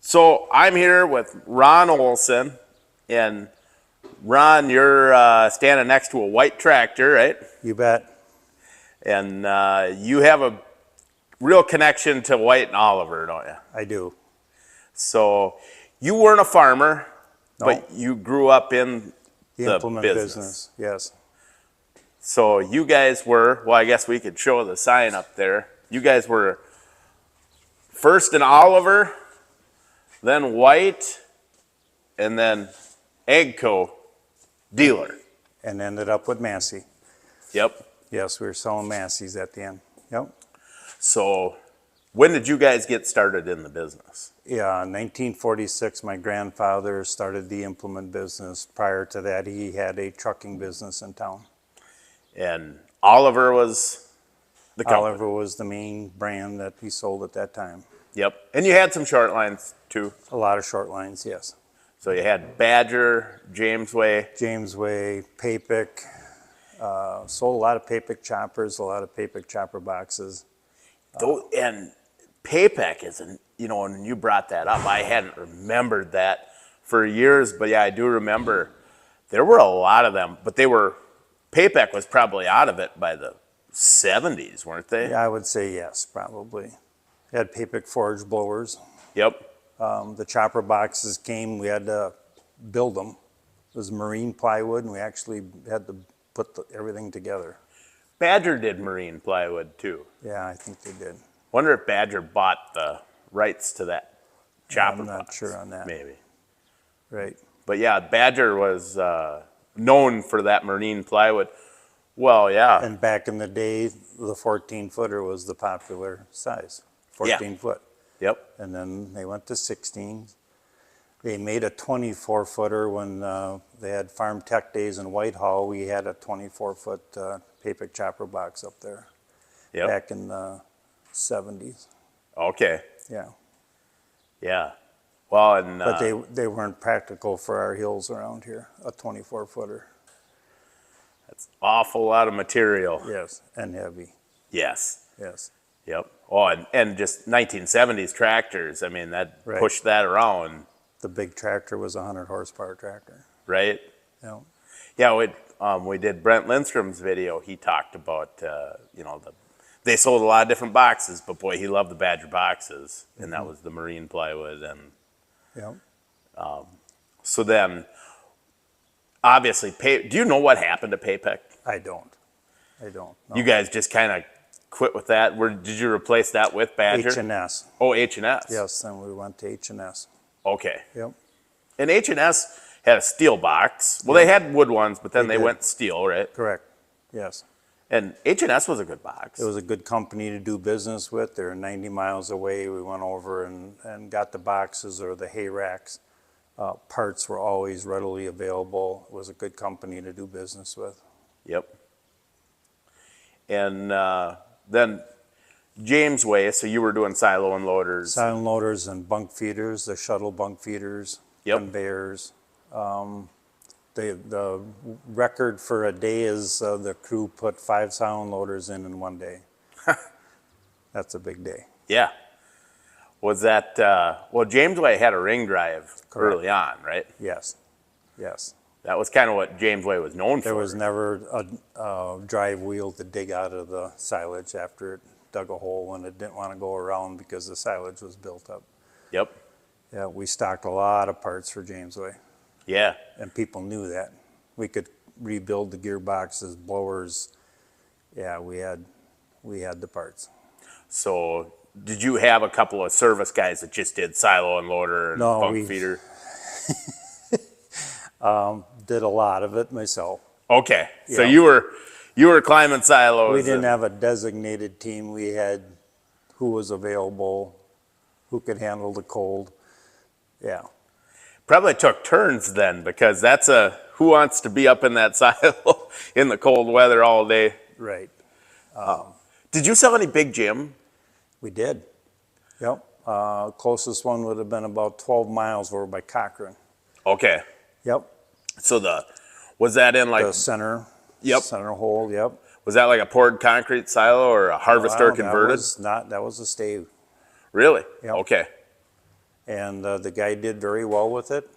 So I'm here with Ron Olson, and Ron, you're standing next to a white tractor, right? You bet. And you have a real connection to White and Oliver, don't you? I do. So you weren't a farmer, No. but you grew up in The implement business. Yes. So you guys were, well, I guess we could show the sign up there. You guys were first in Oliver, then White, and then Agco dealer. And ended up with Massey. Yep. Yes, we were selling Massey's at the end. Yep. So when did you guys get started in the business? Yeah, in 1946, my grandfather started the implement business. Prior to that, he had a trucking business in town. And Oliver was the company. Oliver was the main brand that he sold at that time. Yep. And you had some short lines too. A lot of short lines, yes. So you had Badger, Jamesway. Jamesway, Papec. Sold a lot of Papec choppers, a lot of Papec chopper boxes. And Papec isn't, you know, when you brought that up, I hadn't remembered that for years, but yeah, I do remember there were a lot of them, but Papec was probably out of it by the 70s, weren't they? Yeah, I would say yes, probably. Had Papec forage blowers. Yep. The chopper boxes came, we had to build them. It was marine plywood, and we actually had to put everything together. Badger did marine plywood too. Yeah, I think they did. Wonder if Badger bought the rights to that chopper I'm not box. sure on that. Maybe. Right. But yeah, Badger was known for that marine plywood. Well, yeah. And back in the day, the 14-footer was the popular size, 14 foot. Yep. And then they went to 16. They made a 24-footer when they had Farm Tech Days in Whitehall. We had a 24-foot Papec chopper box up there back in the 70s. Okay. Yeah. Yeah. Well, and But they weren't practical for our hills around here, a 24-footer. that's an awful lot of material. Yes, and heavy. Yes. Yes. Yep. Oh, and just 1970s tractors. I mean, that pushed that around. The big tractor was a 100 horsepower tractor. Right. Yeah. Yeah. We did Brent Lindstrom's video. He talked about they sold a lot of different boxes, but boy, he loved the Badger boxes, and that was the marine plywood. And Yeah. so then, obviously, do you know what happened to Papec? I don't. No. You guys just kind of quit with that. Did you replace that with Badger? H&S. Oh, H&S. Yes, then we went to H&S. Okay. Yep. And H&S had a steel box. Well, they had wood ones, but then they went steel, right? Correct. Yes. And H&S was a good box. It was a good company to do business with. They were 90 miles away. We went over and got the boxes or the hay racks. Parts were always readily available. It was a good company to do business with. Yep. And then Jamesway, so you were doing silo and loaders. Silo and loaders and bunk feeders, the shuttle bunk feeders, conveyors. The record for a day is the crew put 5 silo and loaders in one day. That's a big day. Yeah. Was that, well, Jamesway had a ring drive early on, right? Yes. Yes. That was kind of what Jamesway was known for. There was never a drive wheel to dig out of the silage after it dug a hole when it didn't want to go around because the silage was built up. Yep. Yeah, we stocked a lot of parts for Jamesway. Yeah. And people knew that. We could rebuild the gearboxes, blowers. Yeah, we had the parts. So did you have a couple of service guys that just did silo and loader and bunk feeder? Did a lot of it myself. Okay. So you were climbing silos. We didn't have a designated team. We had who was available, who could handle the cold. Yeah. Probably took turns then, because that's who wants to be up in that silo in the cold weather all day. Right. Did you sell any big Jim? We did. Yep. Closest one would have been about 12 miles over by Cochrane. Okay. Yep. So was that in like the center? Yep. Center hole. Yep. Was that like a poured concrete silo or a harvester converted? That was a stave. Really? Yep. Okay. And the guy did very well with it.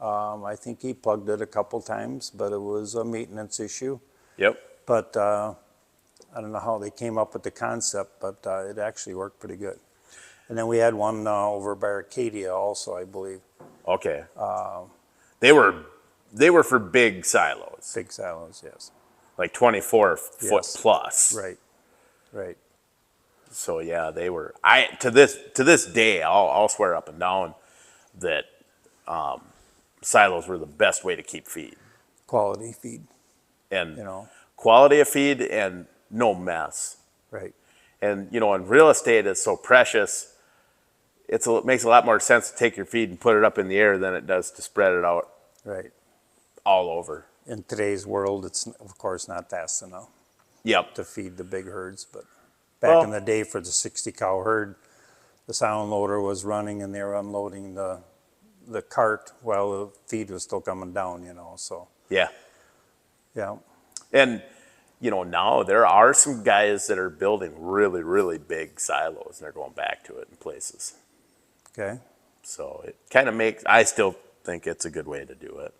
I think he plugged it a couple times, but it was a maintenance issue. Yep. But I don't know how they came up with the concept, but it actually worked pretty good. And then we had one over by Arcadia also, I believe. Okay. They were for big silos, Big silos, yes. like 24-foot Yes. plus. Right, right. So yeah, they were. To this day, I'll swear up and down that silos were the best way to keep feed, Quality feed, and you know. quality of feed and no mess. Right, And and real estate is so precious. It makes a lot more sense to take your feed and put it up in the air than it does to spread it out right. all over. In today's world, it's of course not fast enough Yep. to feed the big herds, but back Well- in the day for the 60 cow herd, the sound loader was running and they were unloading the cart while the feed was still coming down, so, Yeah. yeah. And now there are some guys that are building really, really big silos and they're going back to it in places. Okay, So it kind of I still think it's a good way to do it,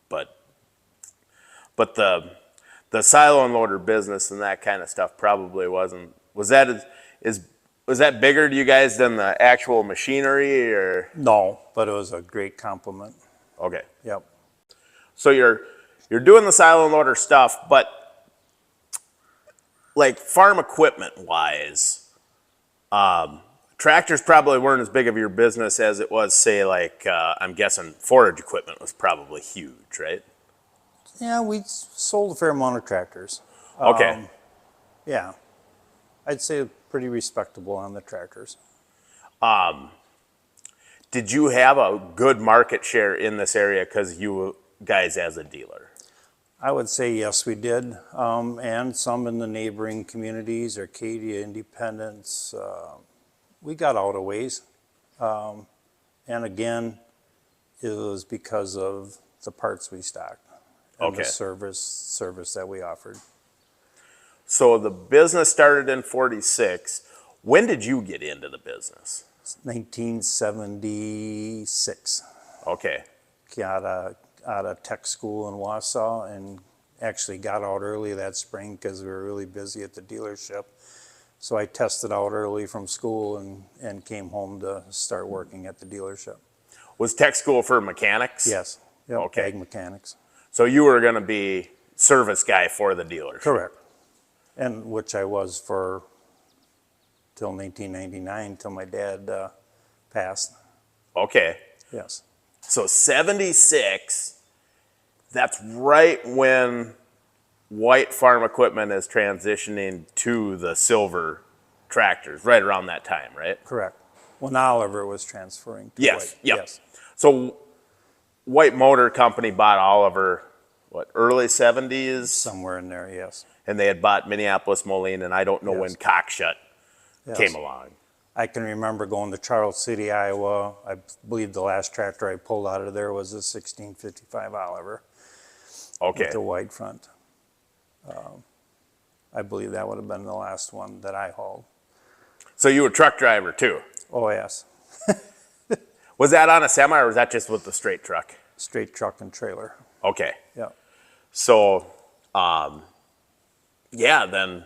but the silo unloader business and that kind of stuff probably wasn't, was that bigger to you guys than the actual machinery or? no, but it was a great compliment, Okay. yep. So you're doing the silo unloader stuff, but like farm equipment wise, tractors probably weren't as big of your business as it was, say, like, I'm guessing forage equipment was probably huge, right? Yeah, we sold a fair amount of tractors. Okay. Yeah, I'd say pretty respectable on the tractors. Did you have a good market share in this area because you guys as a dealer? I would say yes, we did, and some in the neighboring communities, Arcadia, Independence. We got out a ways, and again, it was because of the parts we stocked and Okay. the service that we offered. So the business started in 46. When did you get into the business? 1976. Okay. Got out of tech school in Wausau and actually got out early that spring because we were really busy at the dealership. So I tested out early from school and came home to start working at the dealership. Was tech school for mechanics? Yes. Yep, Okay. ag mechanics. So you were going to be service guy for the dealership? Correct. And which I was for till 1999, till my dad passed. Okay. Yes. So 76, that's right when white farm equipment is transitioning to the silver tractors, right around that time, right? Correct. When Oliver was transferring to Yes, white. yep. Yes. So White Motor Company bought Oliver, early 70s? Somewhere in there, yes. And they had bought Minneapolis Moline, and I don't know when Yes. Cockshut Yes. came along. I can remember going to Charles City, Iowa. I believe the last tractor I pulled out of there was a 1655 Oliver Okay. with the wide front. I believe that would have been the last one that I hauled. So you were a truck driver too? Oh, yes. Was that on a semi or was that just with the straight truck? Straight truck and trailer. Okay. Yeah. So, yeah, then,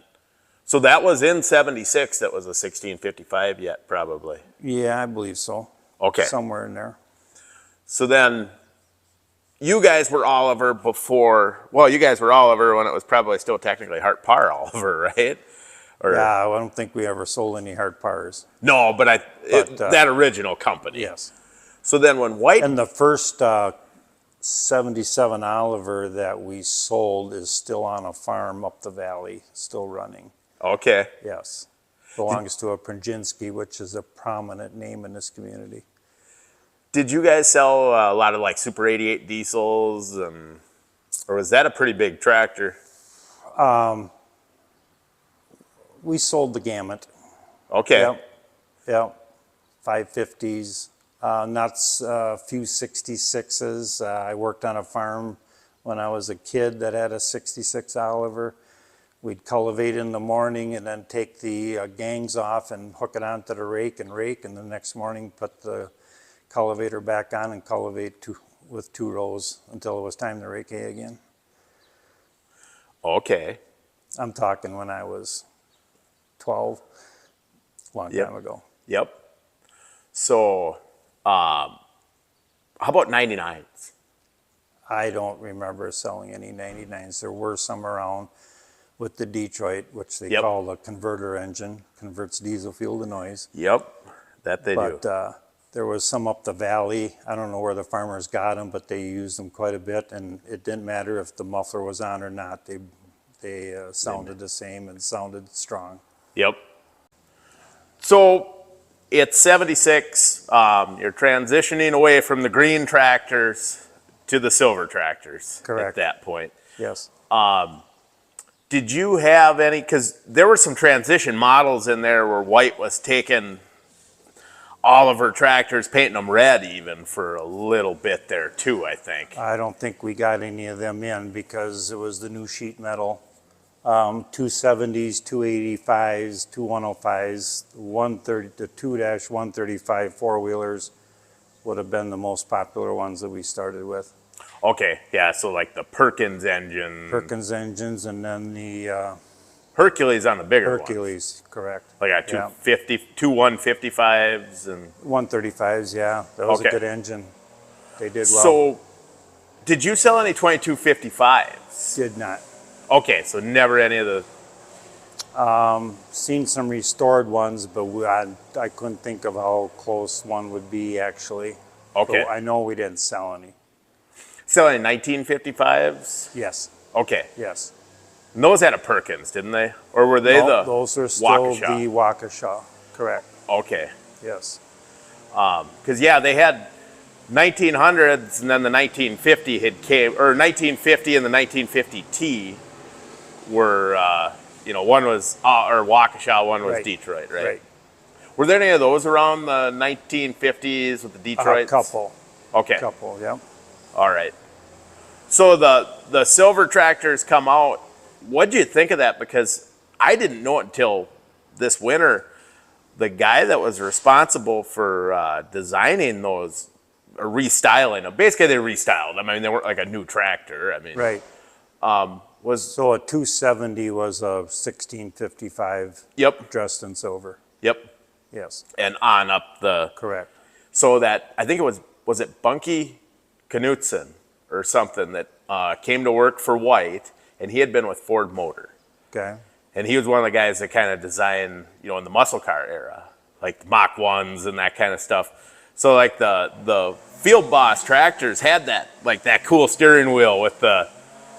so that was in 76, that was a 1655 yet, probably. Yeah, I believe so. Okay. Somewhere in there. So then, you guys were Oliver before, well, you guys were Oliver when it was probably still technically Hart Par Oliver, right? Or, Yeah, I don't think we ever sold any hard pars. No, but that original company. Yes. So then when White, And the first 77 Oliver that we sold is still on a farm up the valley, still running. okay, Yes. Belongs to a Prędzynski, which is a prominent name in this community. did you guys sell a lot of like Super 88 diesels or was that a pretty big tractor? We sold the gamut. Okay. Yep. Yep. 550s, a few 66s. I worked on a farm when I was a kid that had a 66 Oliver. We'd cultivate in the morning and then take the gangs off and hook it onto the rake, and the next morning put the cultivator back on and cultivate with 2 rows until it was time to rake hay again. Okay. I'm talking when I was 12, long Yep. time ago. Yep. So, how about 99s? I don't remember selling any 99s. There were some around with the Detroit, which they Yep. call the converter engine, converts diesel fuel to noise. Yep, that they do. But there was some up the valley. I don't know where the farmers got them, but they used them quite a bit, and it didn't matter if the muffler was on or not. They sounded the same and sounded strong. Yep. So it's 76. You're transitioning away from the green tractors to the silver tractors. Correct. At that point. Yes. Did you have any, because there were some transition models in there where White was taking all of her tractors, painting them red even for a little bit there too, I think. I don't think we got any of them in because it was the new sheet metal. 270s, 285s, 2105s, 130, the 2-135 four-wheelers would have been the most popular ones that we started with. Okay, yeah, so like the Perkins engine. Perkins engines, and then the Hercules on the bigger one. Hercules, correct. Like a Yeah. 155s and 135s, yeah, that was Okay. a good engine. They did well. So, did you sell any 2255s? Did not. Okay, so never any of the. Seen some restored ones, but I couldn't think of how close one would be actually. Okay. So I know we didn't sell any. Sell any 1955s? Yes, Okay. yes. And those had a Perkins, didn't they? Or were they No, the. those are still Waukesha? the Waukesha, correct, Okay. yes. Because, yeah, they had 1900s and then the 1950 had came, or 1950 and the 1950T were, one was, or Waukesha, one was Right. Detroit, right? Right. Were there any of those around the 1950s with the Detroits? A couple, Okay. yeah. All right. So the silver tractors come out. What'd you think of that? Because I didn't know it until this winter. The guy that was responsible for designing those, or restyling them, basically they restyled them. I mean, they weren't like a new tractor. I mean, Right. was So a 270 was a 1655 yep, dressed in silver, yep, yes, and on up the. correct. So that I think it was it Bunky Knutson or something that came to work for White, and he had been with Ford Motor. Okay, And he was one of the guys that kind of designed, in the muscle car era, like the Mach 1s and that kind of stuff. So like the Field Boss tractors had that cool steering wheel with the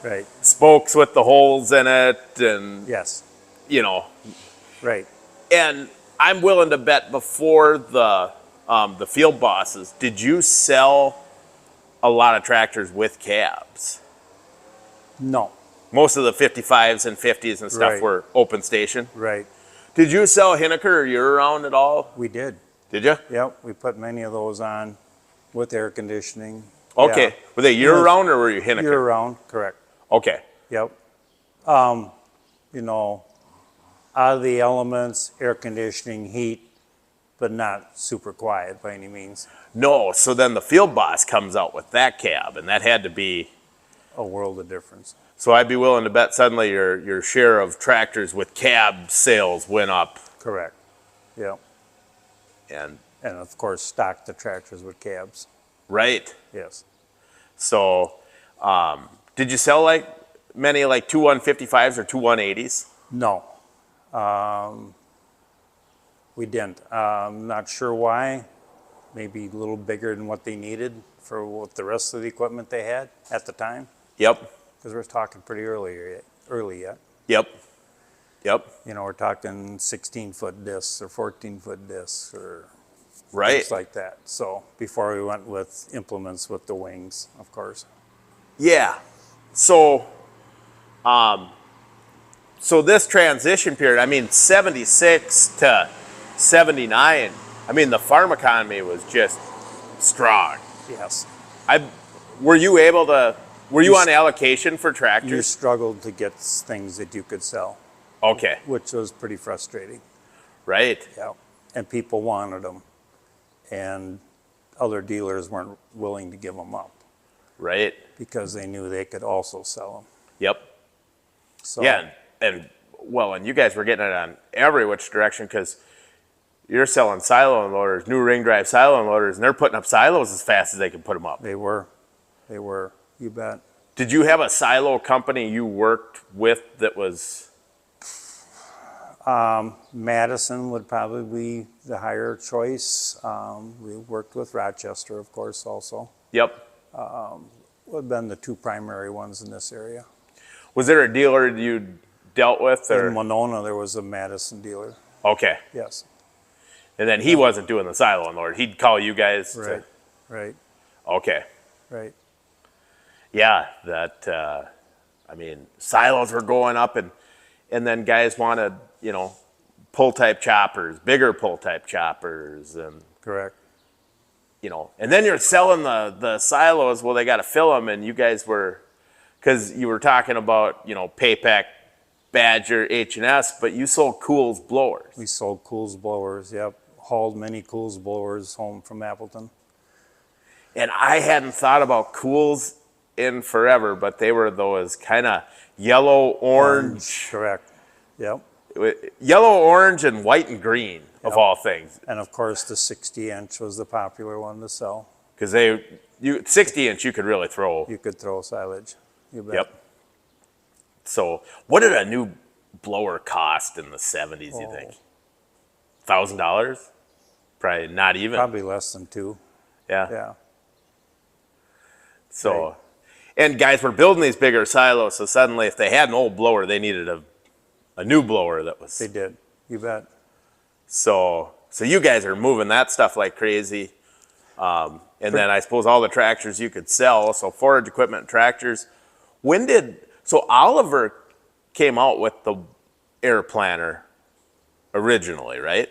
right, spokes with the holes in it, and yes, right. And I'm willing to bet before the Field Bosses, did you sell a lot of tractors with cabs? No, Most of the 55s and 50s and stuff Right. were open station. right, Did you sell Hinneker year-round at all? we did. Did you? Yep, we put many of those on with air conditioning. Okay. Yeah. Were they year-round or were you Hinneker? Year round, correct. Okay. Yep. Out of the elements, air conditioning, heat, but not super quiet by any means. No, so then the Field Boss comes out with that cab, and that had to be. A world of difference. So I'd be willing to bet suddenly your share of tractors with cab sales went up. Correct. Yep. And And of course, stock the tractors with cabs. right. Yes. So, did you sell like many like 2155s or 2180s? No. We didn't. Not sure why. Maybe a little bigger than what they needed for what the rest of the equipment they had at the time. Yep. Because we're talking pretty early yet. Yep. Yep. We're talking 16-foot discs or 14-foot discs or Right. things like that. So before we went with implements with the wings, of course. Yeah. So, so this transition period, I mean, 76 to 79, I mean, the farm economy was just strong. Yes. Were you able to Were you on allocation for you tractors? struggled to get things that you could sell, Okay, which was pretty frustrating. right, Yeah. And people wanted them, and other dealers weren't willing to give them up right. because they knew they could also sell them. Yep. So, Yeah, and well, and you guys were getting it on every which direction because you're selling silo loaders, new ring drive silo loaders, and they're putting up silos as fast as they can put them up. they were, you bet. Did you have a silo company you worked with that was? Madison would probably be the higher choice. We worked with Rochester, of course, also. Yep. Would have been the two primary ones in this area. Was there a dealer you dealt with, or? In Winona, there was a Madison dealer, Okay. yes. And then he wasn't doing the silo loader. He'd call you guys. Right, right, Okay. right. Yeah, that. I mean, silos were going up, and then guys wanted, pull type choppers, bigger pull type choppers, and Correct. and then you're selling the silos. Well, they got to fill them, and you guys were, because you were talking about Papec, Badger, H&S, but you sold Kools blowers. We sold Kools blowers, yep. Hauled many Kools blowers home from Appleton. And I hadn't thought about Kools in forever, but they were those kind of yellow, orange, Correct, yep. yellow, orange, and white and green of all things. And of course, the 60-inch was the popular one to sell. Because 60-inch, you could really throw. You could throw silage, you bet. Yep. So, what did a new blower cost in the 70s, you think? $1,000? Probably not even. Probably less than two, Yeah. yeah. So, Right. and guys were building these bigger silos, so suddenly if they had an old blower, they needed a new blower that was. They did, you bet. So you guys are moving that stuff like crazy. And then I suppose all the tractors you could sell, so forage equipment and tractors. So Oliver came out with the air planter originally, right?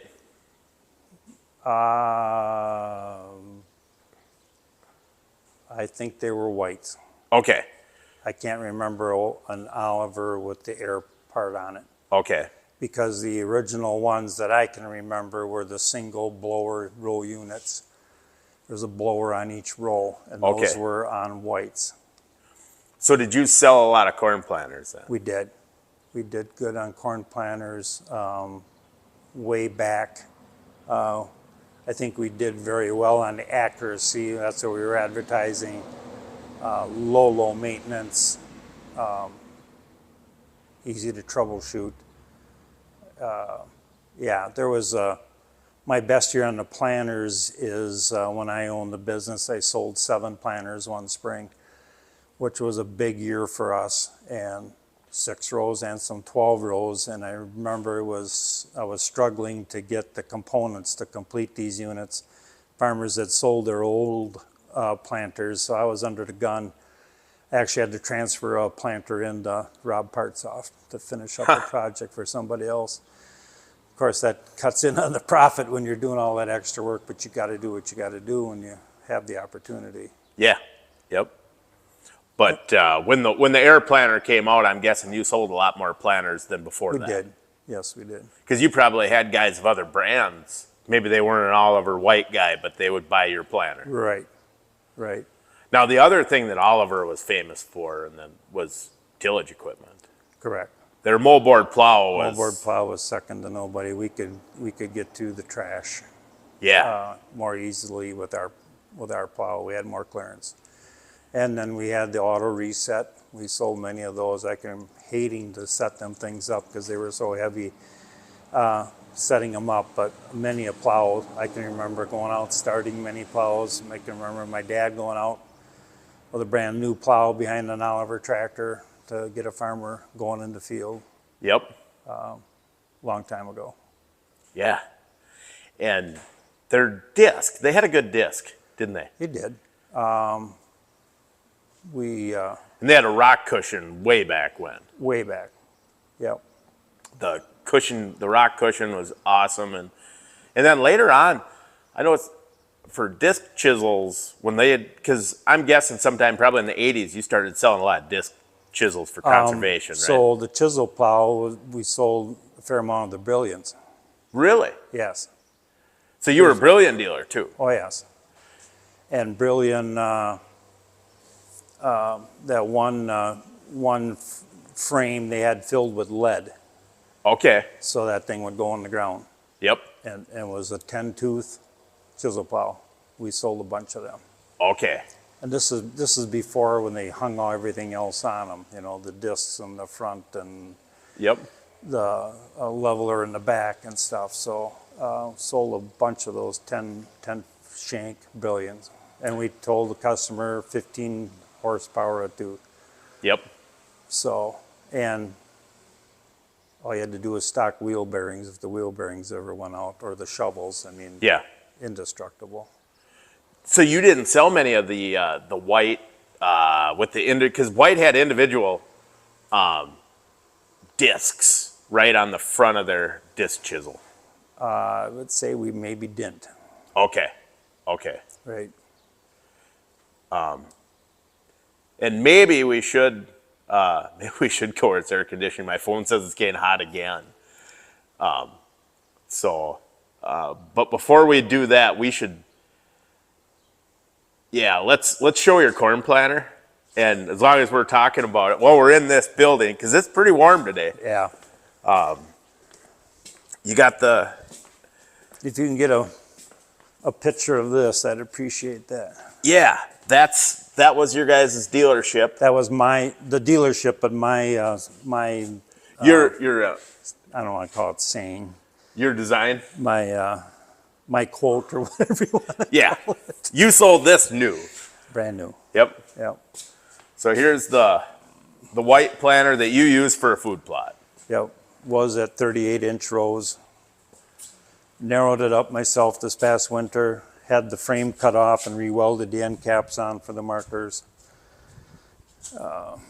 I think they were whites. Okay, I can't remember an Oliver with the air part on it, okay, because the original ones that I can remember were the single blower row units. There's a blower on each row, and those Okay. were on whites. So did you sell a lot of corn planters then? We did. We did good on corn planters way back. I think we did very well on the accuracy. That's what we were advertising. Low maintenance, easy to troubleshoot. Yeah, there was my best year on the planters is when I owned the business. I sold 7 planters one spring, which was a big year for us, and 6 rows and some 12 rows. And I remember I was struggling to get the components to complete these units. Farmers had sold their old planters, so I was under the gun. I actually had to transfer a planter in to rob parts off to finish up a project for somebody else. Of course, that cuts in on the profit when you're doing all that extra work, but you got to do what you got to do when you have the opportunity. Yeah, yep. But when the air planter came out, I'm guessing you sold a lot more planters than before We that. did. Yes, we did. Because you probably had guys of other brands. Maybe they weren't an Oliver White guy, but they would buy your planter. Right, right. Now, the other thing that Oliver was famous for and then was tillage equipment. Correct. Their moldboard plow was. Moldboard plow was second to nobody. We could get to the trash Yeah. more easily with our plow. We had more clearance. And then we had the auto reset. We sold many of those. I can hating to set them things up because they were so heavy setting them up. But many a plow, I can remember going out starting many plows. I can remember my dad going out with a brand new plow behind an Oliver tractor to get a farmer going in the field. Yep. Long time ago. Yeah. And their disc, they had a good disc, didn't they? He did. And they had a rock cushion way back when. Way back. Yep. The rock cushion was awesome. And then later on, I know for disc chisels, when they had, because I'm guessing sometime probably in the 80s, you started selling a lot of disc chisels for conservation, right? So the chisel plow, we sold a fair amount of the Brilliants. Really? Yes. So you were a Brilliant dealer too? Oh, yes. And Brilliant, that one frame they had filled with lead, Okay. so that thing would go on the ground. Yep. And it was a 10-tooth chisel plow. We sold a bunch of them. Okay. And this is before when they hung everything else on them, you know, the discs in the front and Yep. the leveler in the back and stuff. So sold a bunch of those 10 shank Brilliants. And we told the customer 15 horsepower a tooth. Yep. So, and all you had to do was stock wheel bearings if the wheel bearings ever went out, or the shovels. I mean, Yeah. indestructible. So you didn't sell many of the white with the because white had individual discs right on the front of their disc chisel. I would say we maybe didn't, Okay. Okay. right? And maybe we should go where it's air conditioning. My phone says it's getting hot again. But before we do that, we should. Yeah, let's show your corn planter, and as long as we're talking about it, while we're in this building, because it's pretty warm today. Yeah. You got the. If you can get a picture of this, I'd appreciate that. Yeah, that was your guys' dealership. That was the dealership, but my Your I don't want to call it saying, your design. my quote or whatever you want to Yeah, call it. you sold this new. Brand new. Yep. Yep. So here's the white planter that you use for a food plot. Yep. Was at 38-inch rows. Narrowed it up myself this past winter. Had the frame cut off and re-welded the end caps on for the markers. And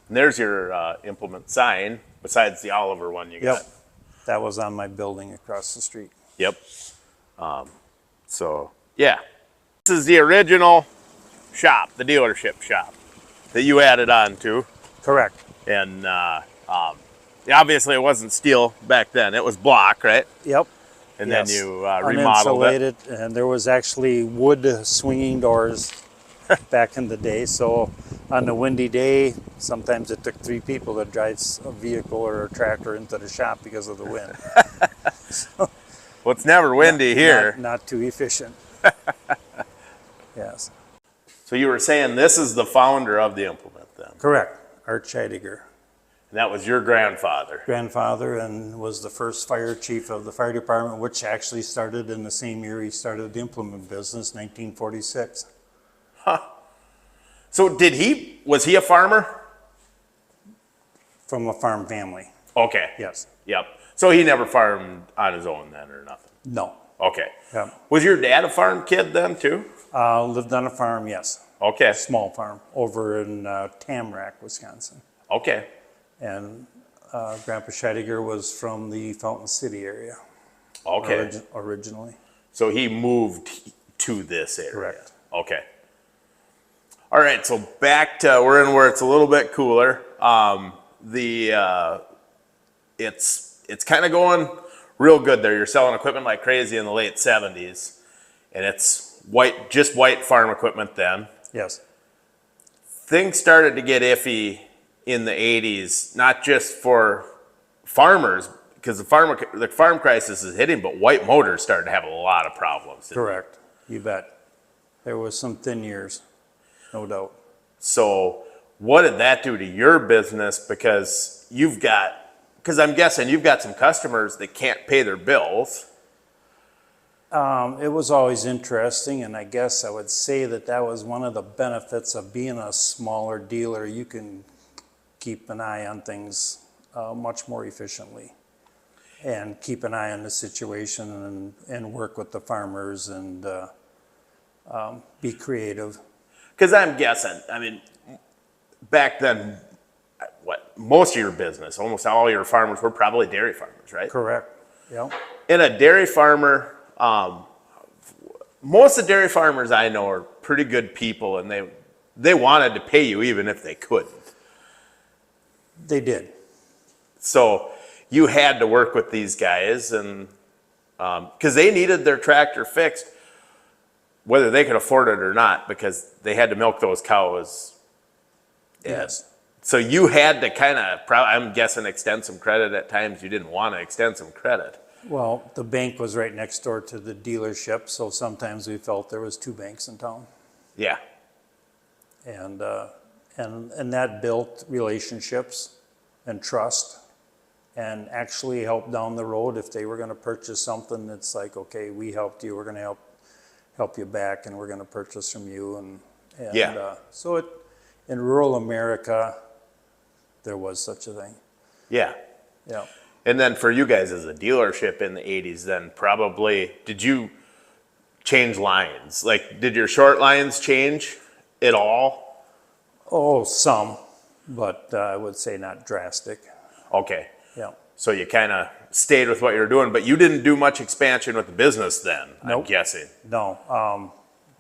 there's your implement sign, besides the Oliver one you got. Yep. That was on my building across the street. Yep. So, yeah. This is the original shop, the dealership shop, that you added on to. Correct. And obviously it wasn't steel back then. It was block, right? Yep. And Yes. then you remodeled it. Uninsulated, and there was actually wood swinging doors back in the day. So on a windy day, sometimes it took 3 people to drive a vehicle or a tractor into the shop because of the wind. Well, it's never windy here. Not too efficient. Yes. So you were saying this is the founder of the implement then? Correct. Art Scheidegger. And that was your grandfather? Grandfather, and was the first fire chief of the fire department, which actually started in the same year he started the implement business, 1946. Huh. So was he a farmer? From a farm family. Okay. Yes. Yep. So he never farmed on his own then or nothing? No. Okay. Yep. Was your dad a farm kid then too? Lived on a farm, yes. Okay. Small farm over in Tamarack, Wisconsin. Okay. And Grandpa Scheidegger was from the Fountain City area. Okay. Originally. So he moved to this area? Correct. Okay. All right, so back to, we're in where it's a little bit cooler. It's kind of going real good there. You're selling equipment like crazy in the late 70s, and it's just white farm equipment then. Yes. Things started to get iffy in the 80s, not just for farmers, because the farm crisis is hitting, but white motors started to have a lot of problems. Correct. You bet. There was some thin years, no doubt. So what did that do to your business? Because I'm guessing you've got some customers that can't pay their bills. It was always interesting, and I guess I would say that was one of the benefits of being a smaller dealer. You can keep an eye on things much more efficiently and keep an eye on the situation and work with the farmers and be creative. Because I'm guessing, back then, most of your business, almost all your farmers were probably dairy farmers, right? Correct. Yep. And a dairy farmer, most of the dairy farmers I know are pretty good people, and they wanted to pay you even if they couldn't. They did. So you had to work with these guys, and because they needed their tractor fixed, whether they could afford it or not, because they had to milk those cows. Yes. So you had to kind of, I'm guessing, extend some credit at times. You didn't want to extend some credit. Well, the bank was right next door to the dealership, so sometimes we felt there was two banks in town. Yeah. And that built relationships and trust, and actually helped down the road. If they were going to purchase something, it's like, okay, we helped you, we're going to help you back, and we're going to purchase from you. And Yeah. So in rural America, there was such a thing. Yeah. Yeah. And then for you guys as a dealership in the 80s, then probably, did you change lines? Like, did your short lines change at all? Oh, some, but I would say not drastic. Okay. Yeah. So you kind of stayed with what you were doing, but you didn't do much expansion with the business then, I'm Nope. guessing. No.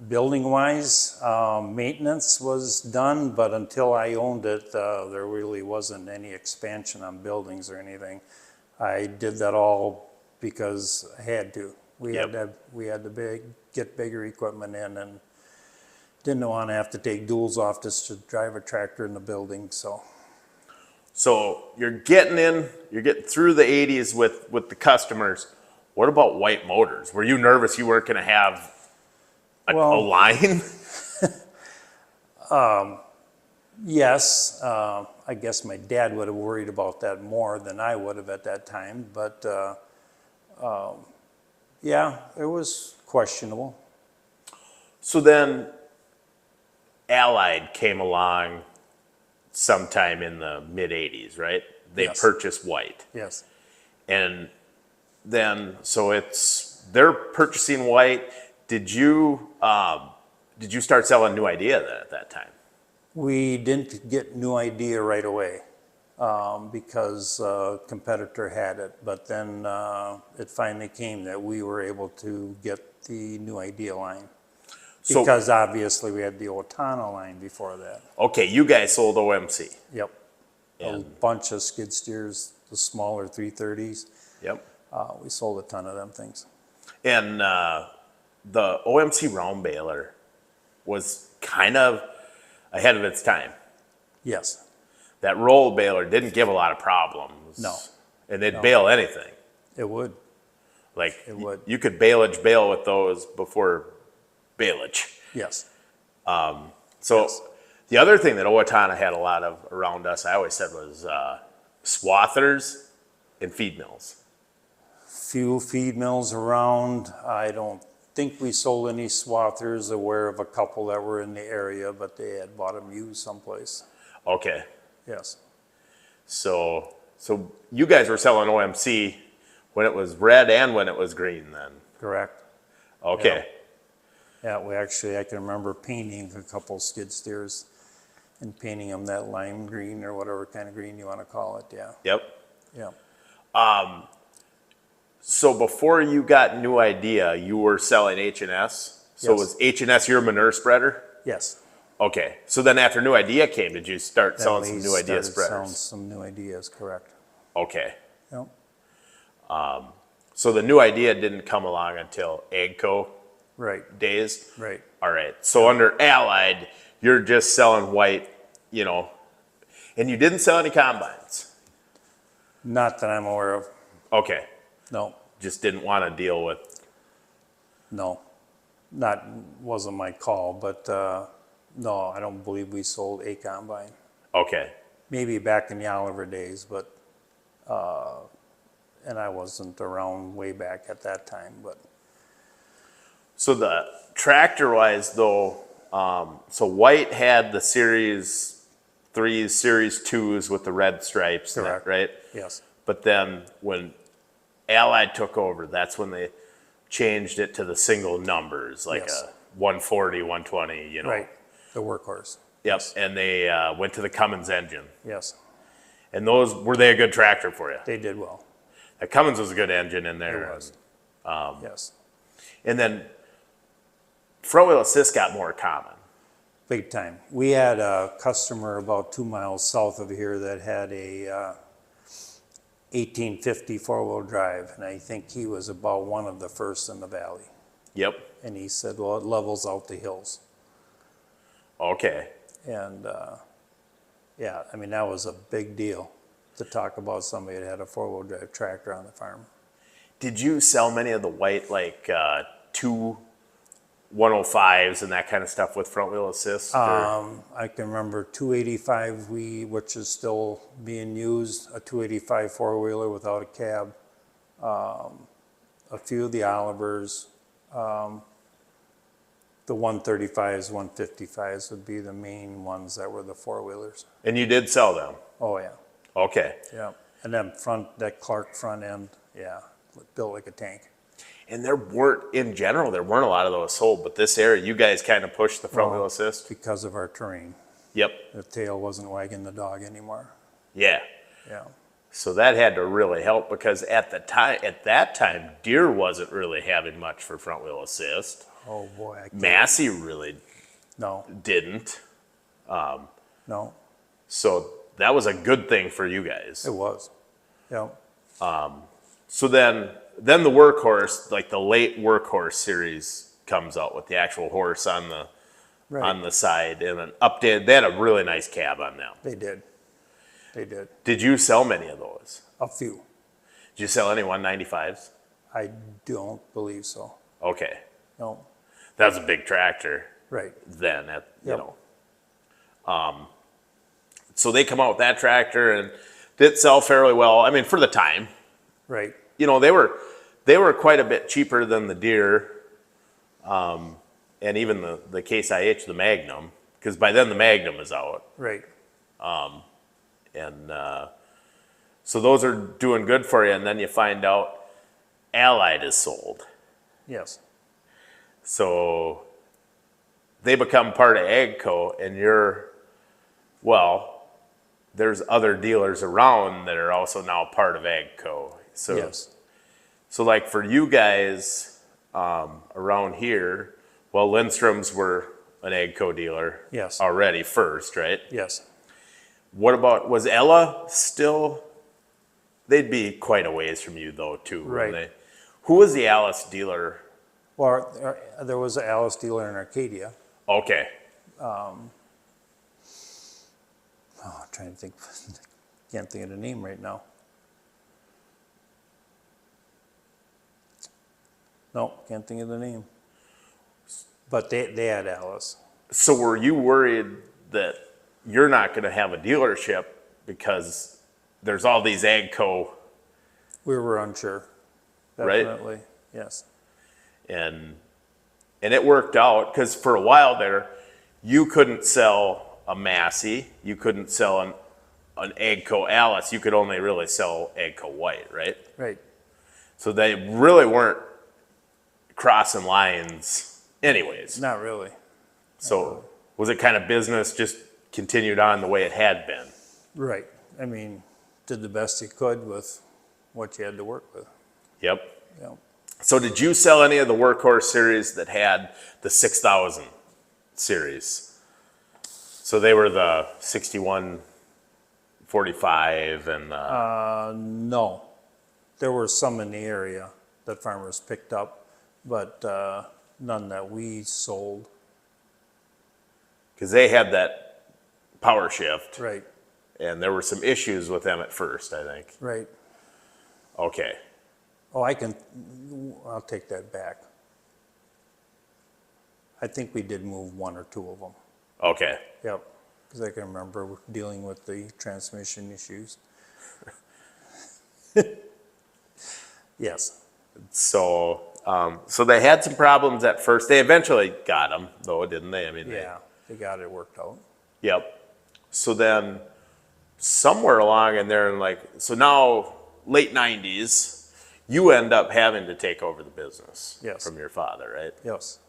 Building-wise, maintenance was done, but until I owned it, there really wasn't any expansion on buildings or anything. I did that all because I had to. We had to get bigger equipment in, and didn't want to have to take duals off just to drive a tractor in the building, so. So you're getting through the 80s with the customers. What about white motors? Were you nervous you weren't going to have a line? Yes, I guess my dad would have worried about that more than I would have at that time, but yeah, it was questionable. So then Allied came along sometime in the mid 80s, right? They Yes. purchased white. Yes. And then, so they're purchasing white. Did you start selling New Idea then at that time? We didn't get New Idea right away because a competitor had it, but then it finally came that we were able to get the New Idea line. So, Because obviously we had the Otana line before that. okay, you guys sold OMC. Yep. A And, bunch of skid steers, the smaller 330s. yep. We sold a ton of them things. And the OMC round baler was kind of ahead of its time. Yes. That roll baler didn't give a lot of problems. No. And they'd bale anything. It would. Like, It would. you could baleage bale with those before baleage. Yes. So the other thing that Owatonna had a lot of around us, I always said, was swathers and feed mills. Few feed mills around. I don't think we sold any swathers. Aware of a couple that were in the area, but they had bought them used someplace. Okay. Yes. So you guys were selling OMC when it was red and when it was green then. Correct. Okay. Yeah, I can remember painting a couple skid steers and painting them that lime green or whatever kind of green you want to call it. Yeah. Yep. Yeah. So before you got New Idea, you were selling H&S. So Yes. was H&S your manure spreader? Yes. Okay. So then after New Idea came, did you start selling Then some we New Idea started selling spreaders? some New Ideas, correct. Okay. Yep. So the New Idea didn't come along until Agco Right. days? Right. All right. So under Allied, you're just selling white, and you didn't sell any combines. Not that I'm aware of. Okay. No. Just didn't want to deal with. No. Wasn't my call, but no, I don't believe we sold a combine. Okay. Maybe back in the Oliver days, but and I wasn't around way back at that time, but So the tractor wise though, so white had the Series 3s, Series 2s with the red stripes, Correct. right? yes. But then when Allied took over, that's when they changed it to the single numbers, like Yes. a 140, 120, Right. The workhorse. Yep. And they went to the Cummins engine. Yes. And were they a good tractor for you? They did well. The Cummins was a good engine in there. It was. Yes. And then front wheel assist got more common. Big time. We had a customer about 2 miles south of here that had a 1850 four-wheel drive, and I think he was about one of the first in the valley. Yep. And he said, well, it levels out the hills. Okay. And yeah, I mean, that was a big deal to talk about somebody that had a four-wheel drive tractor on the farm. Did you sell many of the white, like, 2 105s and that kind of stuff with front wheel assist? I can remember 285, which is still being used, a 285 four-wheeler without a cab. A few of the Olivers, the 135s, 155s would be the main ones that were the four-wheelers. And you did sell them? Oh, yeah. Okay. Yeah. And then that Clark front end, yeah, built like a tank. And there weren't a lot of those sold, but this area, you guys kind of pushed the front wheel assist? Because of our terrain. Yep. The tail wasn't wagging the dog anymore. Yeah. Yeah. So that had to really help because at that time, Deere wasn't really having much for front wheel assist. Oh, boy. Massey really No, didn't. no, So that was a good thing for you guys. it was. Yeah. So then the workhorse, like the late workhorse series comes out with the actual horse on the Right. side and an updated. They had a really nice cab on them. They did. They did. Did you sell many of those? A few. Did you sell any 195s? I don't believe so. Okay. No. That was a big tractor Right. then, you Yep. know. So they come out with that tractor and did sell fairly well. I mean, for the time, Right. you know, they were quite a bit cheaper than the Deere, and even the Case IH, the Magnum, because by then the Magnum is out. Right. And so those are doing good for you, and then you find out Allied is sold. Yes. So they become part of Agco, and there's other dealers around that are also now part of Agco. So, Yes. so like for you guys around here, well, Lindstrom's were an Agco dealer Yes. already first, right? Yes. What about, was Ella still? They'd be quite a ways from you though, too, Right. wouldn't they? Who was the Alice dealer? Well, there was an Alice dealer in Arcadia. Okay. Oh, I'm trying to think. Can't think of the name right now. No, can't think of the name. But they had Alice. So were you worried that you're not going to have a dealership because there's all these Agco, We were unsure. Right. Definitely. Yes. and it worked out because for a while there, you couldn't sell a Massey, you couldn't sell an Agco Alice, you could only really sell Agco White, right? Right. So they really weren't crossing lines anyways. Not really. So was it kind of business just continued on the way it had been? Right. I mean, did the best you could with what you had to work with. Yep. Yeah. So did you sell any of the Workhorse series that had the 6000 series? So they were the 6145 and No. There were some in the area that farmers picked up, but none that we sold. because they had that power shift, Right. and there were some issues with them at first, I think. Right. Okay. Oh, I'll take that back. I think we did move one or two of them. Okay. Yep. Because I can remember dealing with the transmission issues. Yes. So so they had some problems at first. They eventually got them, though, didn't they? I mean, Yeah. They got it worked out. Yep. So then somewhere along in there, and like, so now late 90s, you end up having to take over the business Yes. from your father, right? Yes.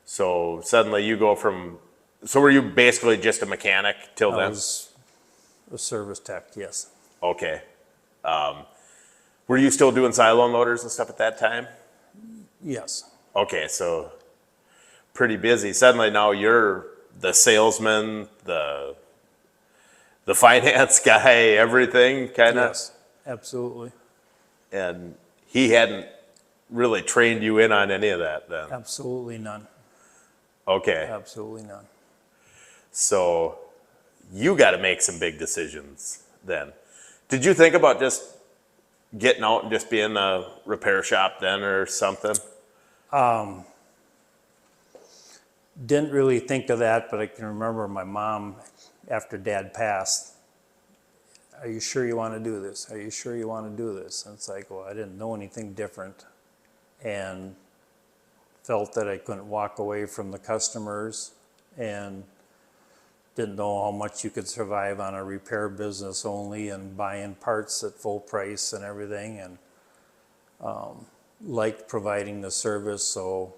So suddenly you go from, so were you basically just a mechanic till I then? was a service tech, yes. Okay. Were you still doing silo loaders and stuff at that time? Yes. Okay, so pretty busy. Suddenly now you're the salesman, the finance guy, everything kind of. Yes, absolutely. And he hadn't really trained you in on any of that then. Absolutely none. Okay. Absolutely none. So you got to make some big decisions then. Did you think about just getting out and just being a repair shop then or something? Didn't really think of that, but I can remember my mom, after Dad passed, are you sure you want to do this? Are you sure you want to do this? And it's like, well, I didn't know anything different and felt that I couldn't walk away from the customers and didn't know how much you could survive on a repair business only and buying parts at full price and everything, and liked providing the service, so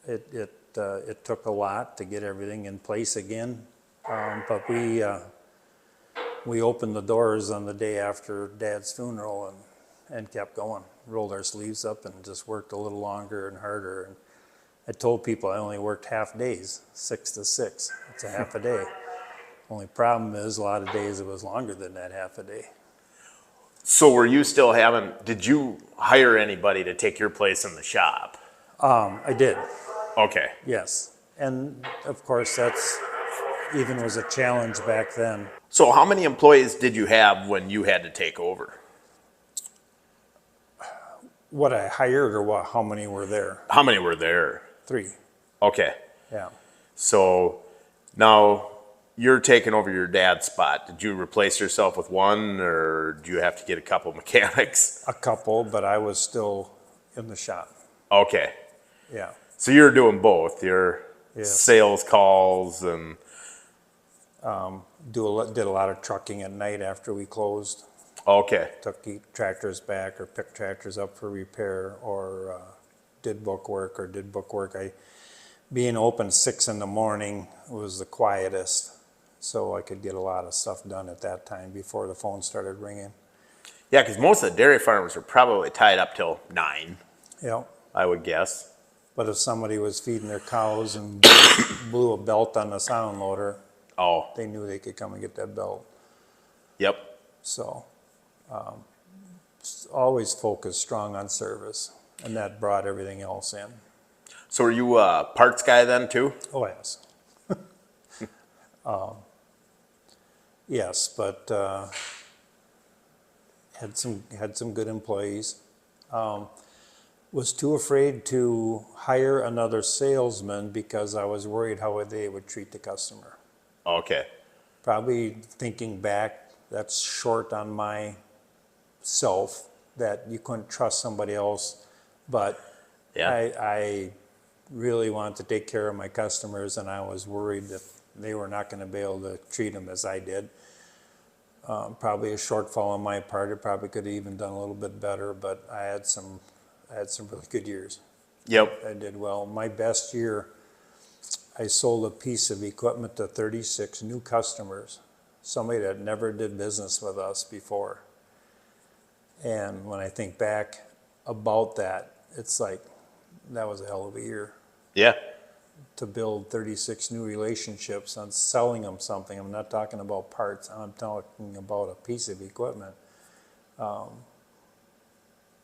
it took a lot to get everything in place again. But we opened the doors on the day after Dad's funeral and kept going, rolled our sleeves up and just worked a little longer and harder. And I told people I only worked half days, 6 to 6. It's a half a day. Only problem is a lot of days it was longer than that half a day. So were you still did you hire anybody to take your place in the shop? I did, Okay. yes. And of course that's even was a challenge back then. So how many employees did you have when you had to take over? What I hired or how many were there? How many were there? 3, Okay. yeah. So now you're taking over your dad's spot. Did you replace yourself with one, or do you have to get a couple mechanics? A couple, but I was still in the shop, Okay. yeah. So you're doing both. Your Yes. sales calls and Did a lot of trucking at night after we closed. okay. Took tractors back or picked tractors up for repair, or did book work. Being open 6 in the morning was the quietest, so I could get a lot of stuff done at that time before the phone started ringing. Yeah, because most of the dairy farmers are probably tied up till 9, Yeah, I would guess. but if somebody was feeding their cows and blew a belt on the sound loader, Oh, they knew they could come and get that belt. yep. So, always focused strong on service, and that brought everything else in. So are you a parts guy then too? Oh, yes. Yes, but had some good employees. Was too afraid to hire another salesman because I was worried how they would treat the customer. Okay. Probably thinking back, that's short on myself, that you couldn't trust somebody else, but Yeah. I really wanted to take care of my customers, and I was worried that they were not going to be able to treat them as I did. Probably a shortfall on my part. I probably could have even done a little bit better, but I had some really good years. Yep. I did well. My best year, I sold a piece of equipment to 36 new customers, somebody that never did business with us before. And when I think back about that, it's like, that was a hell of a year Yeah. to build 36 new relationships on selling them something. I'm not talking about parts, I'm talking about a piece of equipment.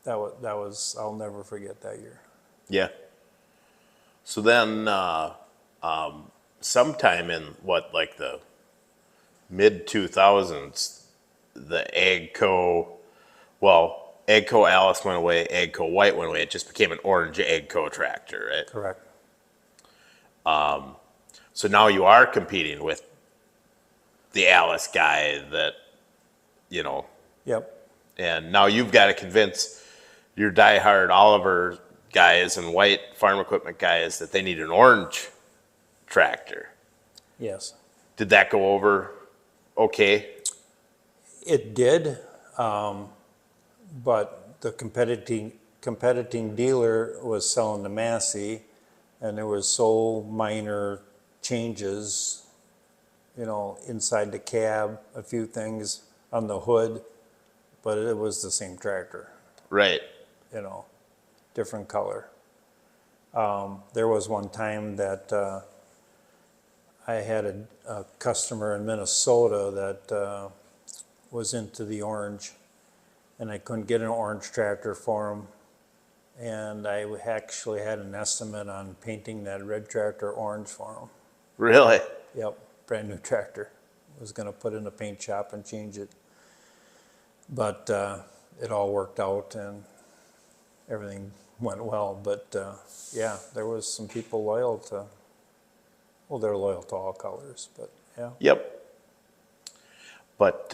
That was, I'll never forget that year. Yeah. So then, sometime in like the mid 2000s, the Agco Alice went away, Agco White went away. It just became an orange Agco tractor, right? Correct. So now you are competing with the Alice guy that, Yep. and now you've got to convince your diehard Oliver guys and White farm equipment guys that they need an orange tractor. Yes. Did that go over okay? It did, but the competing dealer was selling to Massey, and there was so minor changes, inside the cab, a few things on the hood, but it was the same tractor, Right. different color. There was one time that I had a customer in Minnesota that was into the orange, and I couldn't get an orange tractor for him. And I actually had an estimate on painting that red tractor orange for him. Really? Yep, brand new tractor. Was going to put in a paint shop and change it. But it all worked out and everything went well. But yeah, there was some people loyal to, well, they're loyal to all colors, but yeah. Yep. But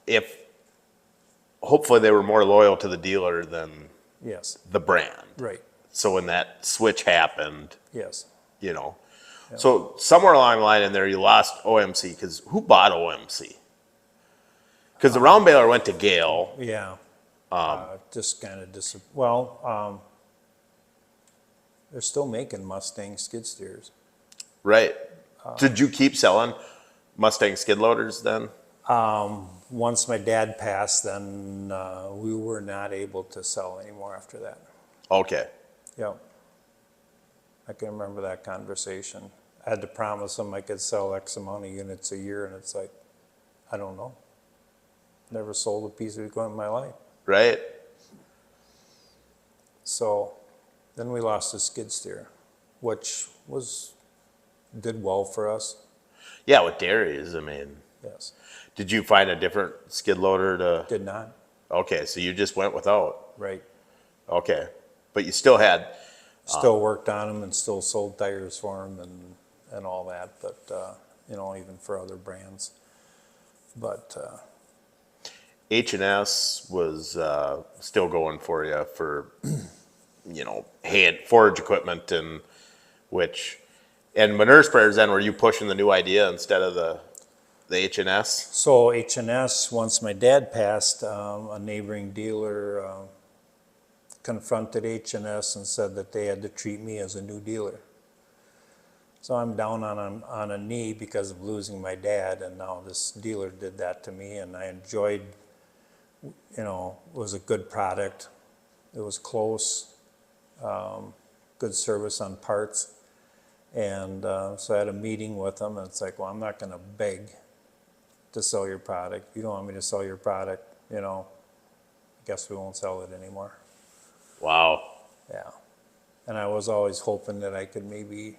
if hopefully they were more loyal to the dealer than Yes, the brand. right, So when that switch happened, yes. you know, so somewhere along the line in there, you lost OMC because who bought OMC? Because the round baler went to Gale. Yeah. Just kind of they're still making Mustang skid steers. Right. Did you keep selling Mustang skid loaders then? Once my dad passed, then we were not able to sell anymore after that. Okay. Yep. I can remember that conversation. I had to promise him I could sell X amount of units a year, and it's like, I don't know. Never sold a piece of equipment in my life. Right. So then we lost the skid steer, which did well for us. Yeah, with dairies, I mean. Yes. Did you find a different skid loader to? Did not. Okay, so you just went without. Right. Okay. But you still had. Still worked on them and still sold tires for them and all that, but, even for other brands. But, H&S was still going for you for, hand forage equipment and manure sprayers then, were you pushing the new idea instead of the H&S? so H&S, once my dad passed, a neighboring dealer confronted H&S and said that they had to treat me as a new dealer. So I'm down on a knee because of losing my dad, and now this dealer did that to me, and I enjoyed, it was a good product. It was close, good service on parts. And so I had a meeting with them, and it's like, well, I'm not going to beg to sell your product. You don't want me to sell your product, I guess we won't sell it anymore. Wow. Yeah. And I was always hoping that I could maybe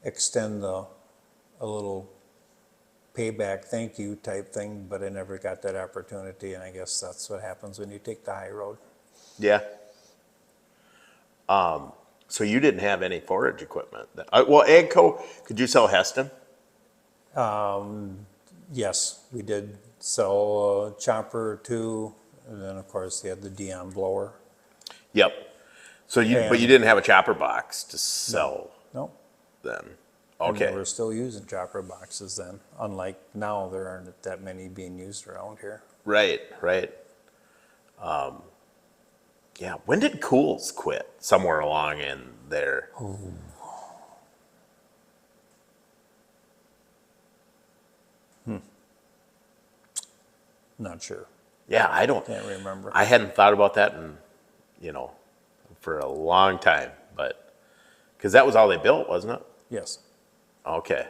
extend a little payback thank you type thing, but I never got that opportunity, and I guess that's what happens when you take the high road. Yeah. So you didn't have any forage equipment. Well, Agco, could you sell Heston? Yes, we did sell a chopper or two, and then of course you had the Dion blower. Yep. So but you didn't have a chopper box to sell No. then. And Okay. we're still using chopper boxes then, unlike now there aren't that many being used around here. Right. Yeah. When did Kools quit? Somewhere along in there. Not sure. Yeah, Can't remember. I hadn't thought about that in, for a long time, but because that was all they built, wasn't it? Yes. Okay.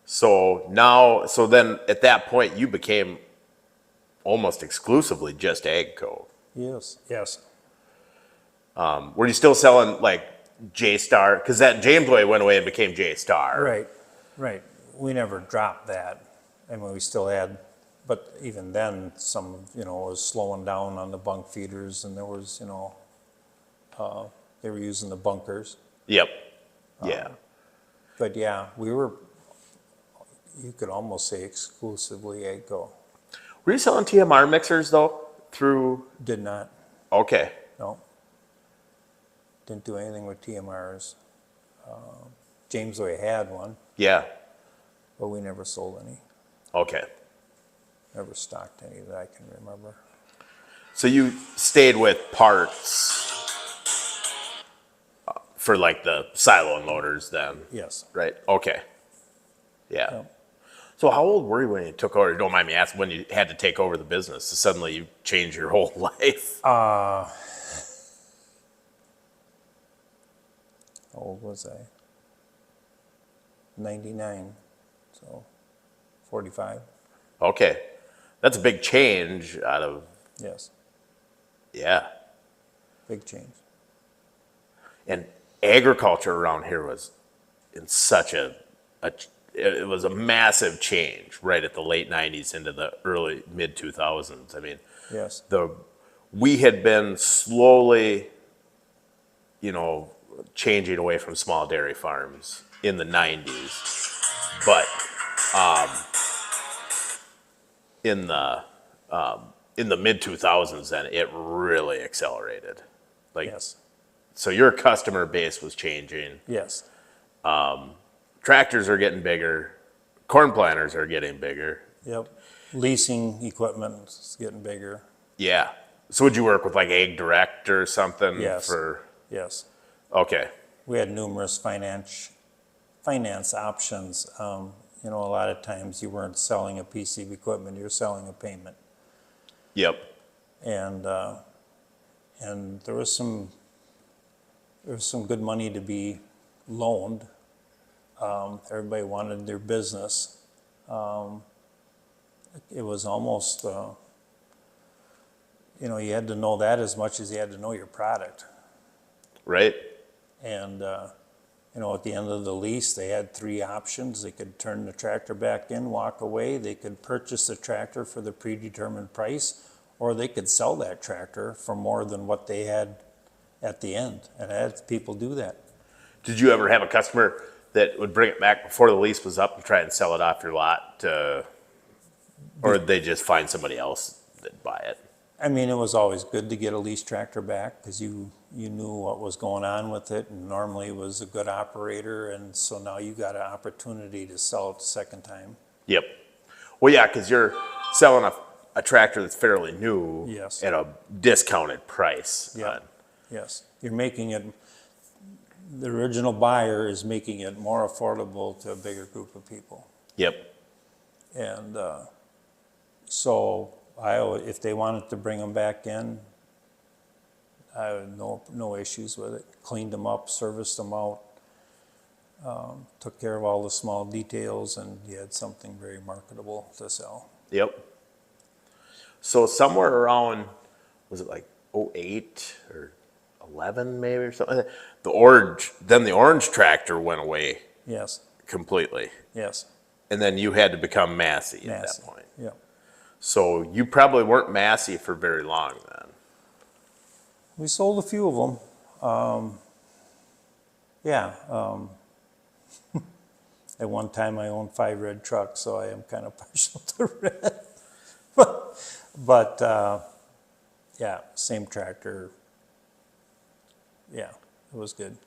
So then at that point you became almost exclusively just Agco. Yes. Were you still selling like J-Star? Because that Jamesway went away and became J-Star. Right. We never dropped that. I mean, we still had, but even then, some, was slowing down on the bunk feeders, and there was, they were using the bunkers. Yep. Yeah. But yeah, we were, you could almost say exclusively Agco. Were you selling TMR mixers though through? Did not, Okay. no. Didn't do anything with TMRs. Jamesway had one, Yeah. but we never sold any. Okay. Never stocked any that I can remember. So you stayed with parts for like the silo and loaders then? Yes. Right. Okay. Yeah. Yep. So how old were you when you took over? Don't mind me asking, when you had to take over the business. So suddenly you changed your whole life. How old was I? 99, so 45. Okay. That's a big change out of, Yes, yeah. big change. And agriculture around here was in such it was a massive change right at the late 90s into the early mid 2000s. I mean, Yes, we had been slowly, changing away from small dairy farms in the 90s, but in the mid 2000s, then it really accelerated. Like, yes, so your customer base was changing. yes, Tractors are getting bigger. Corn planters are getting bigger. yep. Leasing equipment is getting bigger. Yeah. So would you work with like Ag Direct or something? Yes. For Yes. okay. We had numerous finance options. A lot of times you weren't selling a piece of equipment, you're selling a payment. Yep. And there was some good money to be loaned. Everybody wanted their business. It was almost, you had to know that as much as you had to know your product. Right. And, at the end of the lease, they had 3 options. They could turn the tractor back in, walk away. They could purchase the tractor for the predetermined price, or they could sell that tractor for more than what they had at the end. And I had people do that. Did you ever have a customer that would bring it back before the lease was up and try and sell it off your lot, or did they just find somebody else that'd buy it? I mean, it was always good to get a lease tractor back because you knew what was going on with it, and normally it was a good operator, and so now you got an opportunity to sell it the second time. Yep. Well, yeah, because you're selling a tractor that's fairly new. Yes. At a discounted price. Yeah. Yes. You're making it, the original buyer is making it more affordable to a bigger group of people. Yep. And so if they wanted to bring them back in, I had no issues with it. Cleaned them up, serviced them out, took care of all the small details, and you had something very marketable to sell. Yep. So somewhere around, was it like 08 or 11 maybe or something? The orange tractor went away Yes, completely. yes. And then you had to become Massey at Massey. that point. Yeah. So you probably weren't Massey for very long then. We sold a few of them. At one time I owned 5 red trucks, so I am kind of partial to red. but same tractor. Yeah, it was good.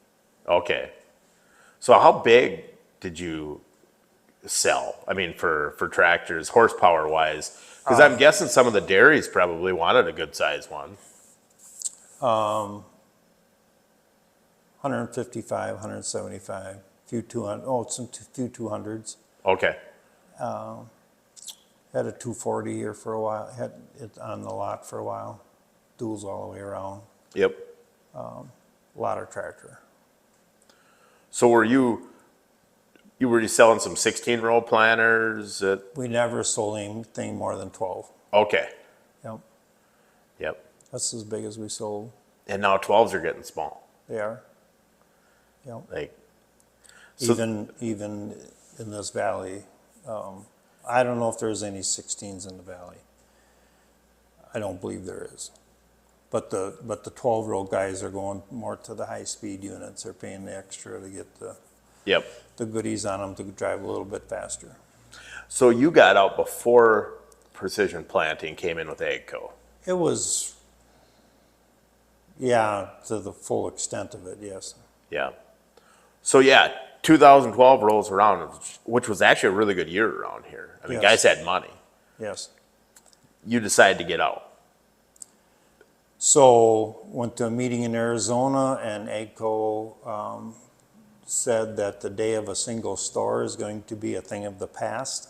Okay. So how big did you sell? I mean, for tractors, horsepower wise, because I'm guessing some of the dairies probably wanted a good sized one. 155, 175, few 200, few 200s. Okay. Had a 240 here for a while, had it on the lot for a while, duals all the way around, Yep. ladder tractor. So were you selling some 16-row planters? We never sold anything more than 12. Okay. Yep, Yep. that's as big as we sold. And now 12s are getting small. They are. Yep. Like, so Even in this valley, I don't know if there's any 16s in the valley. I don't believe there is. But the 12-year-old guys are going more to the high-speed units. They're paying the extra to get yep. the goodies on them to drive a little bit faster. So you got out before precision planting came in with Agco. It was, yeah, to the full extent of it, yes. Yeah. So yeah, 2012 rolls around, which was actually a really good year around here. I mean, Yes. guys had money. Yes. You decided to get out. So went to a meeting in Arizona, and Agco said that the day of a single store is going to be a thing of the past.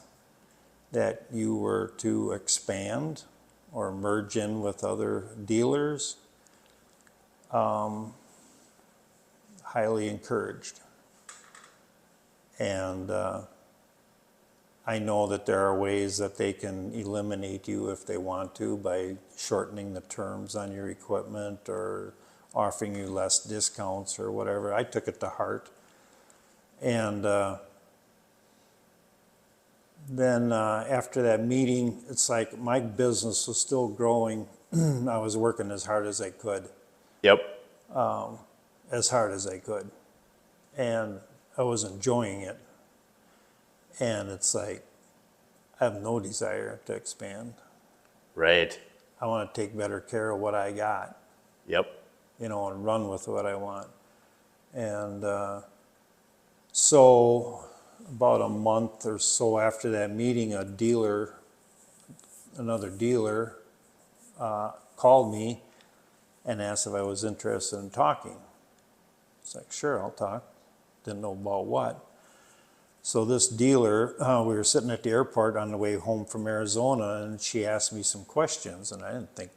that you were to expand or merge in with other dealers, highly encouraged. And I know that there are ways that they can eliminate you if they want to by shortening the terms on your equipment or offering you less discounts or whatever. I took it to heart. And then after that meeting, it's like my business was still growing. I was working as hard as I could. Yep. As hard as I could. And I was enjoying it. And it's like, I have no desire to expand. Right. I want to take better care of what I got, Yep. you know, and run with what I want. And so about a month or so after that meeting, another dealer called me and asked if I was interested in talking. It's like, sure, I'll talk. Didn't know about what. So this dealer, we were sitting at the airport on the way home from Arizona, and she asked me some questions, and I didn't think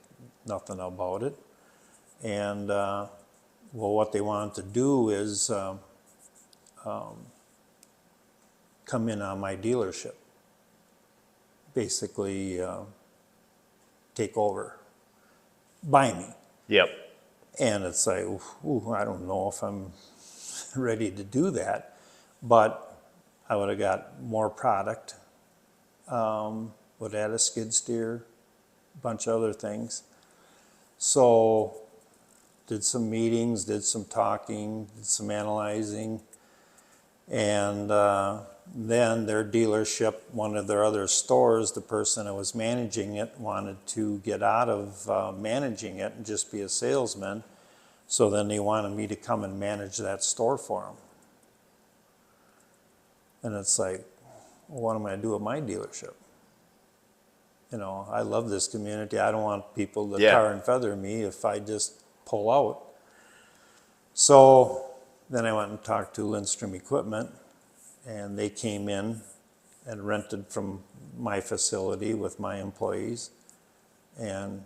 nothing about it. And well, what they wanted to do is come in on my dealership, basically take over, buy me. Yep. And it's like, ooh, I don't know if I'm ready to do that, but I would have got more product, would add a skid steer, a bunch of other things. So did some meetings, did some talking, did some analyzing, and then their dealership, one of their other stores, the person that was managing it wanted to get out of managing it and just be a salesman. So then they wanted me to come and manage that store for them. And it's like, well, what am I going to do with my dealership? You know, I love this community. I don't want people to tar and feather me if I just pull out. So then I went and talked to Lindstrom Equipment, and they came in and rented from my facility with my employees. And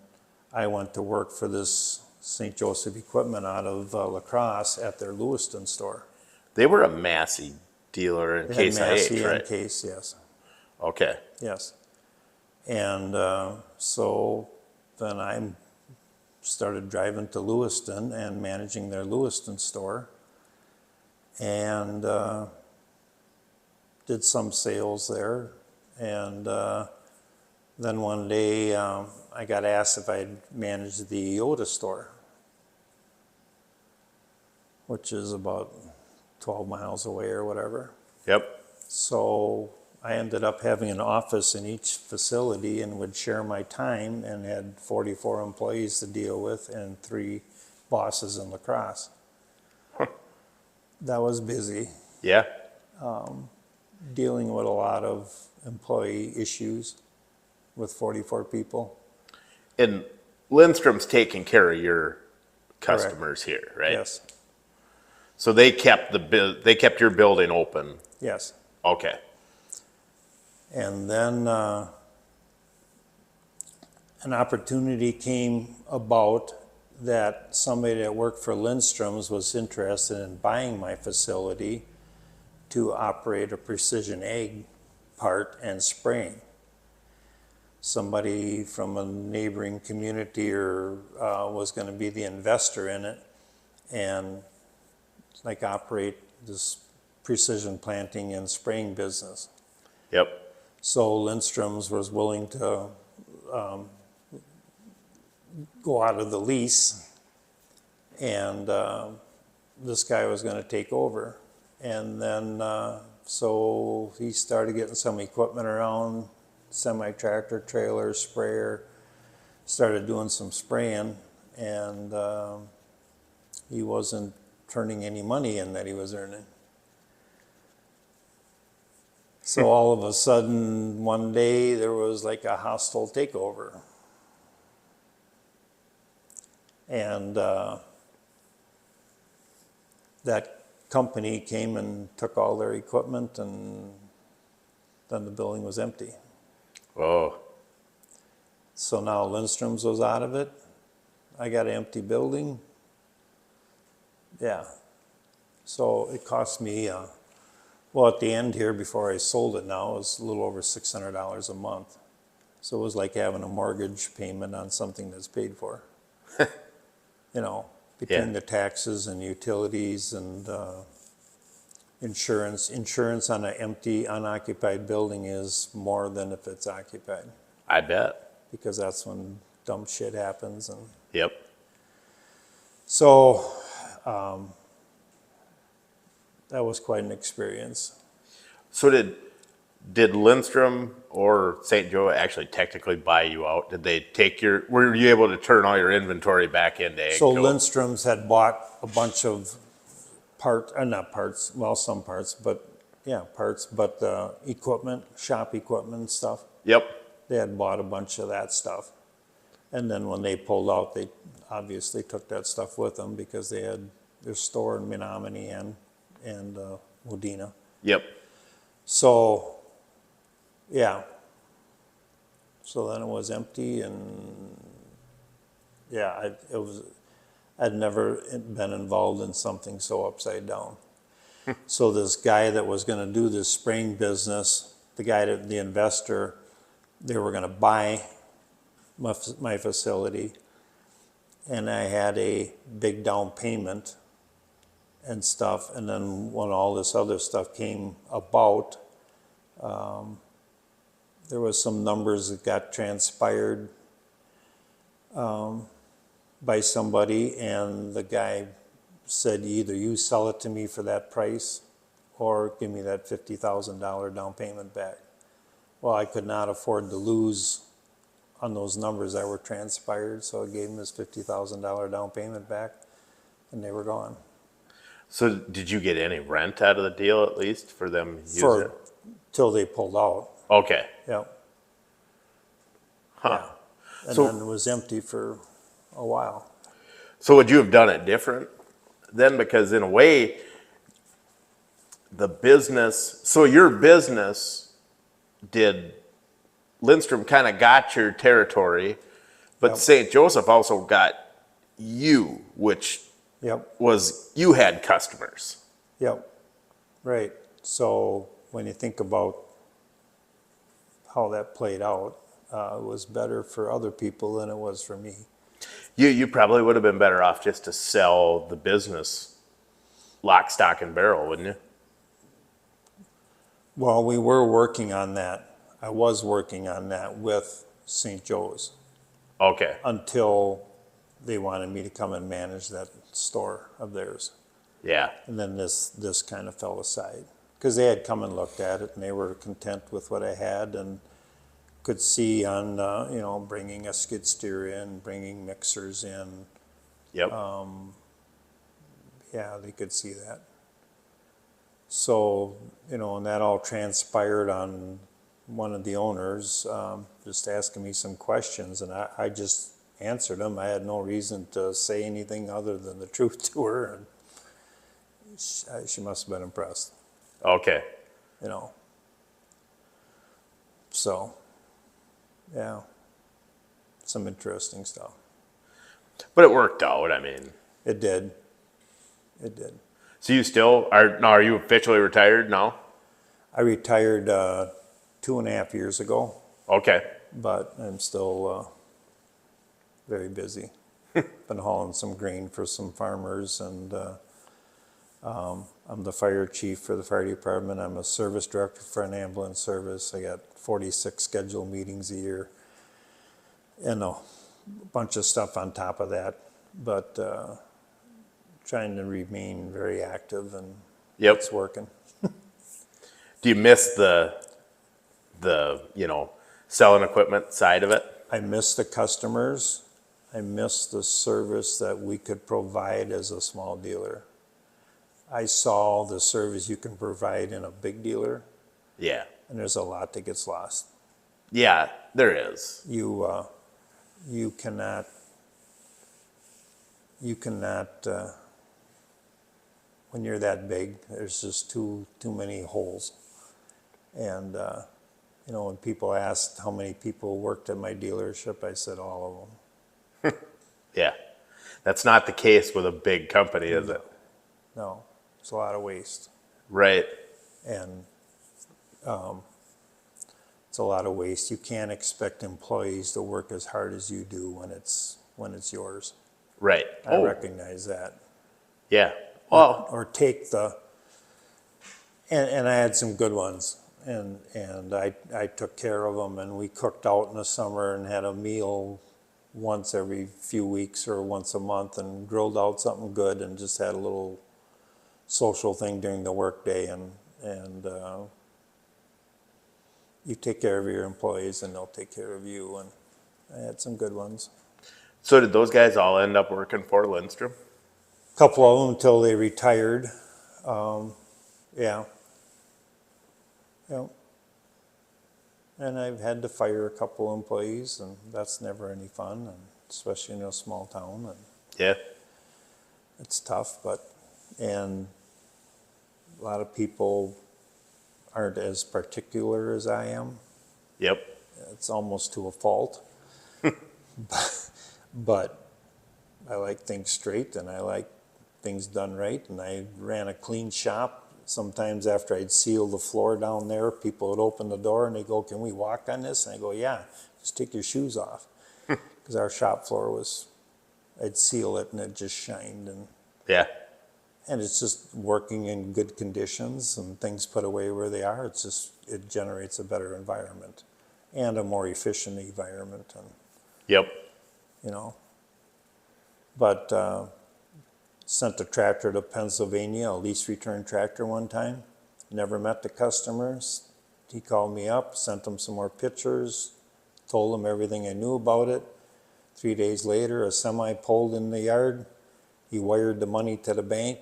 I went to work for this St. Joseph Equipment out of La Crosse at their Lewiston store. They were a Massey dealer in Case IH, right? In Case, yes. Okay. Yes. And so then I started driving to Lewiston and managing their Lewiston store, and did some sales there. And then one day I got asked if I'd manage the Yoda store, which is about 12 miles away or whatever. Yep. So I ended up having an office in each facility and would share my time, and had 44 employees to deal with and 3 bosses in La Crosse. Huh. That was busy, Yeah. dealing with a lot of employee issues with 44 people. And Lindstrom's taking care of your customers here, right? Yes, So they kept your building open. yes. Okay. And then an opportunity came about that somebody that worked for Lindstrom's was interested in buying my facility to operate a precision ag part and spraying. Somebody from a neighboring community was going to be the investor in it, and like operate this precision planting and spraying business. Yep. So Lindstrom's was willing to go out of the lease, and this guy was going to take over. And then so he started getting some equipment around, semi-tractor, trailer, sprayer, started doing some spraying, and he wasn't turning any money in that he was earning. So all of a sudden, one day, there was like a hostile takeover. And that company came and took all their equipment, and then the building was empty. Oh, So now Lindstrom's was out of it. I got an empty building. Yeah. So it cost me, well, at the end here, before I sold it now, it was a little over $600 a month. So it was like having a mortgage payment on something that's paid for. You know, between Yeah. the taxes and utilities and insurance. Insurance on an empty, unoccupied building is more than if it's occupied, I bet. because that's when dumb shit happens. And Yep. so that was quite an experience. So did Lindstrom or St. Joe actually technically buy you out? Did they take were you able to turn all your inventory back into Agcos? So Lindstrom's had bought a bunch of not parts, well, some parts, but yeah, parts, but equipment, shop equipment and stuff. Yep. They had bought a bunch of that stuff. And then when they pulled out, they obviously took that stuff with them because they had their store in Menominee and Modena. Yep. So, yeah. So then it was empty, and yeah, I'd never been involved in something so upside down. So this guy that was going to do this spraying business, the investor, they were going to buy my facility, and I had a big down payment and stuff. And then when all this other stuff came about, there was some numbers that got transpired by somebody, and the guy said, either you sell it to me for that price or give me that $50,000 down payment back. Well, I could not afford to lose on those numbers that were transpired, so I gave him his $50,000 down payment back, and they were gone. So did you get any rent out of the deal at least for them using it? Till they pulled out. Okay. Yep. Huh. Yeah. And So- then it was empty for a while. So would you have done it different then? Because in a way, your business did, Lindstrom kind of got your territory, but Yep. St. Joseph also got you, which Yep. was, you had customers. Yep. Right. So when you think about how that played out, it was better for other people than it was for me. You probably would have been better off just to sell the business lock, stock, and barrel, wouldn't you? Well, we were working on that. I was working on that with St. Joe's Okay. until they wanted me to come and manage that store of theirs. Yeah. And then this kind of fell aside because they had come and looked at it, and they were content with what I had and could see on, bringing a skid steer in, bringing mixers in. Yep. Yeah, they could see that. So, and that all transpired on one of the owners just asking me some questions, and I just answered them. I had no reason to say anything other than the truth to her, and she must have been impressed, Okay. So, yeah, some interesting stuff. But it worked out, I mean. It did. It did. So you still are you officially retired now? I retired 2.5 years ago, Okay. but I'm still very busy. Been hauling some grain for some farmers, and I'm the fire chief for the fire department. I'm a service director for an ambulance service. I got 46 scheduled meetings a year, and a bunch of stuff on top of that. But trying to remain very active, and Yep. it's working. Do you miss the selling equipment side of it? I miss the customers. I miss the service that we could provide as a small dealer. I saw the service you can provide in a big dealer, Yeah. and there's a lot that gets lost. Yeah, there is. You cannot when you're that big, there's just too many holes. And You know, when people asked how many people worked at my dealership, I said all of them. Yeah. That's not the case with a big company, is it? No, it's a lot of waste. Right. And it's a lot of waste. You can't expect employees to work as hard as you do when it's yours. Right. I recognize that. Yeah. Well, Or take and I had some good ones, and I took care of them, and we cooked out in the summer and had a meal once every few weeks or once a month, and grilled out something good, and just had a little social thing during the workday, and you take care of your employees and they'll take care of you, and I had some good ones. so did those guys all end up working for Lindstrom? Couple of them until they retired. Yeah. Yeah. And I've had to fire a couple employees, and that's never any fun, and especially in a small town, and Yeah. it's tough, and a lot of people aren't as particular as I am. Yep. It's almost to a fault. But I like things straight, and I like things done right, and I ran a clean shop. Sometimes after I'd seal the floor down there, people would open the door and they go, "Can we walk on this?" And I go, "Yeah, just take your shoes off." Because our shop floor I'd seal it and it just shined, Yeah. and it's just working in good conditions and things put away where they are. It generates a better environment and a more efficient environment, and Yep. you know. But sent a tractor to Pennsylvania, a lease return tractor one time. Never met the customers. He called me up, sent him some more pictures, told him everything I knew about it. 3 days later, a semi pulled in the yard. He wired the money to the bank.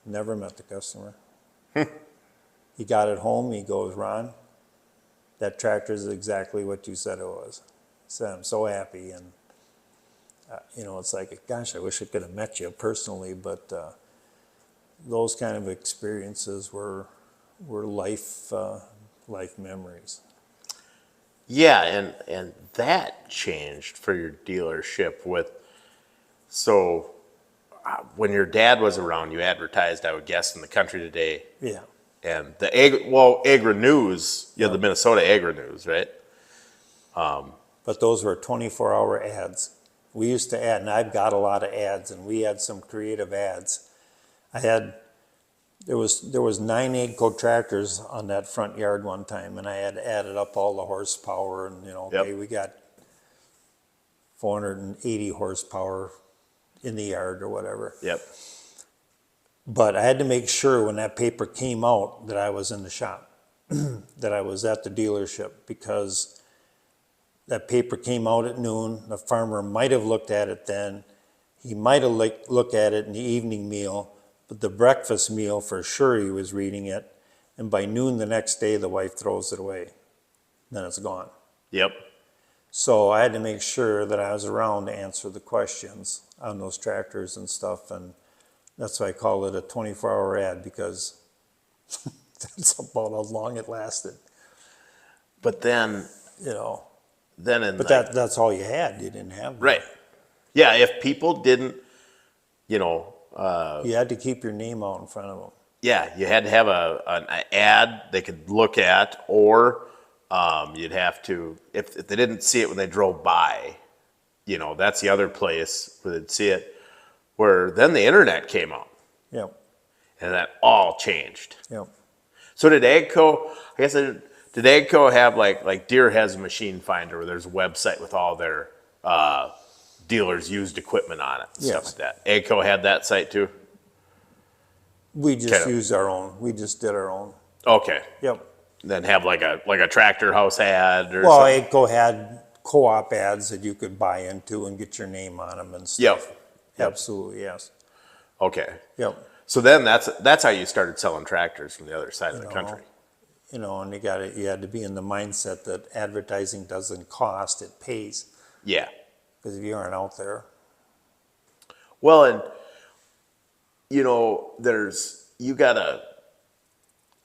Never met the customer. He got it home. He goes, "Ron, that tractor is exactly what you said it was." I said, "I'm so happy." And you know, it's like, gosh, I wish I could have met you personally, but those kind of experiences were life memories. Yeah, and that changed for your dealership when your dad was around, you advertised, I would guess, in the Country Today Yeah, and the Agri News, you had the Minnesota Agri News, right? but those were 24-hour ads. We used to add, and I've got a lot of ads, and we had some creative ads. There was 9 Agco tractors on that front yard one time, and I had added up all the horsepower, and okay, we got 480 horsepower in the yard or whatever. Yep. But I had to make sure when that paper came out that I was in the shop, that I was at the dealership, because that paper came out at noon. The farmer might have looked at it then. He might have looked at it in the evening meal, but the breakfast meal for sure he was reading it. And by noon the next day, the wife throws it away. Then it's gone. Yep. So I had to make sure that I was around to answer the questions on those tractors and stuff. And that's why I call it a 24-hour ad, because that's about how long it lasted. But then That's all you had. You didn't have that. right. Yeah, if people didn't, you had to keep your name out in front of them. yeah, you had to have an ad they could look at, or you'd have to, if they didn't see it when they drove by, that's the other place where they'd see it, where then the internet came out. Yep. And that all changed. Yep. So did Agco have like Deere has a machine finder where there's a website with all their dealers' used equipment on it and stuff Yes. like that? Agco had that site too? We just used our own. We just did our own. Okay. Yep. Then have like a tractor house ad or Well, something? Agco had co-op ads that you could buy into and get your name on them and stuff. Yep. Absolutely, yes. Okay. Yep. So then that's how you started selling tractors from the other side of the country. And you had to be in the mindset that advertising doesn't cost, it pays. Yeah. Because if you aren't out there. Well, and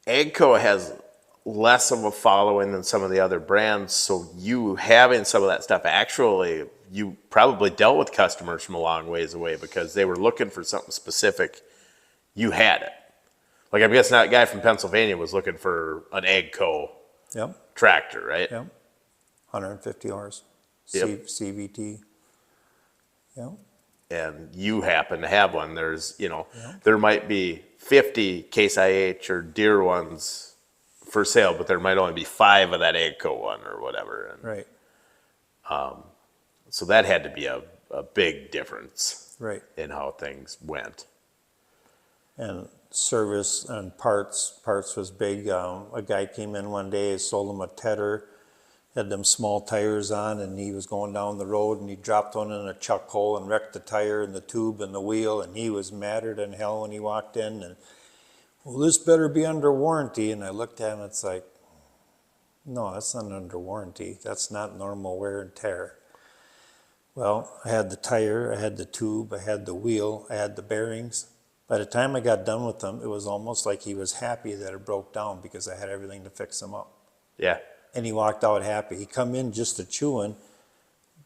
Agco has less of a following than some of the other brands. So you having some of that stuff, actually, you probably dealt with customers from a long ways away because they were looking for something specific. You had it. Like, I'm guessing that guy from Pennsylvania was looking for an Agco Yep, tractor, right? yep. 150 horse, Yep. CVT. Yep, And you happen to have one. There's, yep. there might be 50 Case IH or Deere ones for sale, but there might only be 5 of that Agco one or whatever. And Right, so that had to be a big difference right. in how things went. And service and parts was big. A guy came in one day, sold him a Tedder, had them small tires on, and he was going down the road and he dropped one in a chuck hole and wrecked the tire and the tube and the wheel, and he was madder than hell when he walked in. And, well, this better be under warranty. And I looked at him, it's like, no, that's not under warranty. That's not normal wear and tear. Well, I had the tire, I had the tube, I had the wheel, I had the bearings. By the time I got done with them, it was almost like he was happy that it broke down because I had everything to fix them up. Yeah. And he walked out happy. He come in just a chewing,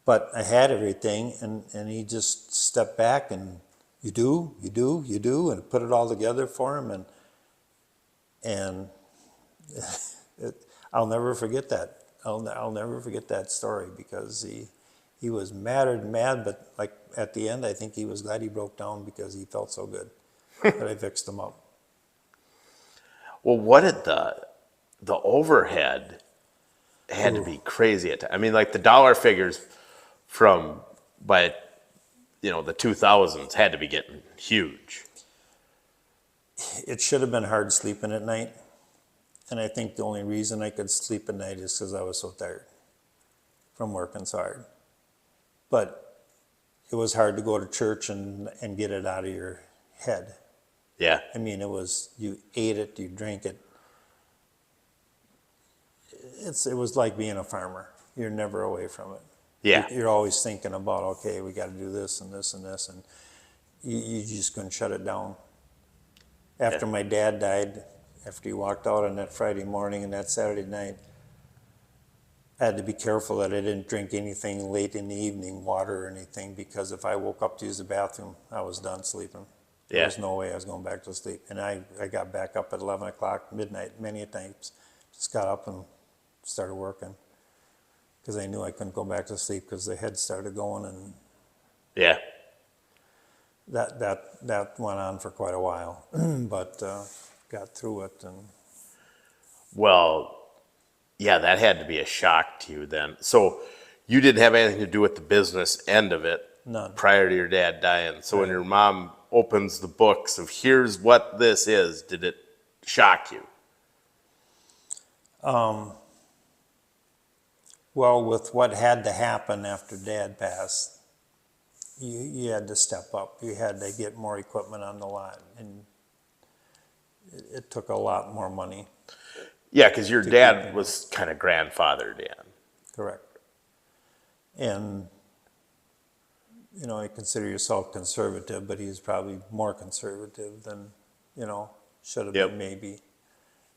but I had everything, and he just stepped back and you do, and put it all together for him, and I'll never forget that. I'll never forget that story because he was mad, but like at the end, I think he was glad he broke down because he felt so good that I fixed him up. Well, what did the overhead had to be crazy at times. I mean, like the dollar figures from the 2000s had to be getting huge. It should have been hard sleeping at night. And I think the only reason I could sleep at night is because I was so tired from working so hard. But it was hard to go to church and get it out of your head. Yeah. I mean, it was, you ate it, you drank it. It was like being a farmer. You're never away from it. Yeah. You're always thinking about, okay, we got to do this and this and this, and you just couldn't shut it down. After my dad died, after he walked out on that Friday morning and that Saturday night, I had to be careful that I didn't drink anything late in the evening, water or anything, because if I woke up to use the bathroom, I was done sleeping. There Yeah. was no way I was going back to sleep. And I got back up at 11 o'clock, midnight, many times. Just got up and started working because I knew I couldn't go back to sleep because the head started going, and Yeah. that went on for quite a while, but got through it. And Well, yeah, that had to be a shock to you then. So you didn't have anything to do with the business end of it. None. Prior to your dad dying. So when your mom opens the books of here's what this is, did it shock you? Well, with what had to happen after Dad passed, you had to step up. You had to get more equipment on the lot, and it took a lot more money. Yeah, because your keep dad him. was kind of grandfathered in. Correct. And, you consider yourself conservative, but he's probably more conservative than, should have Yep. been maybe.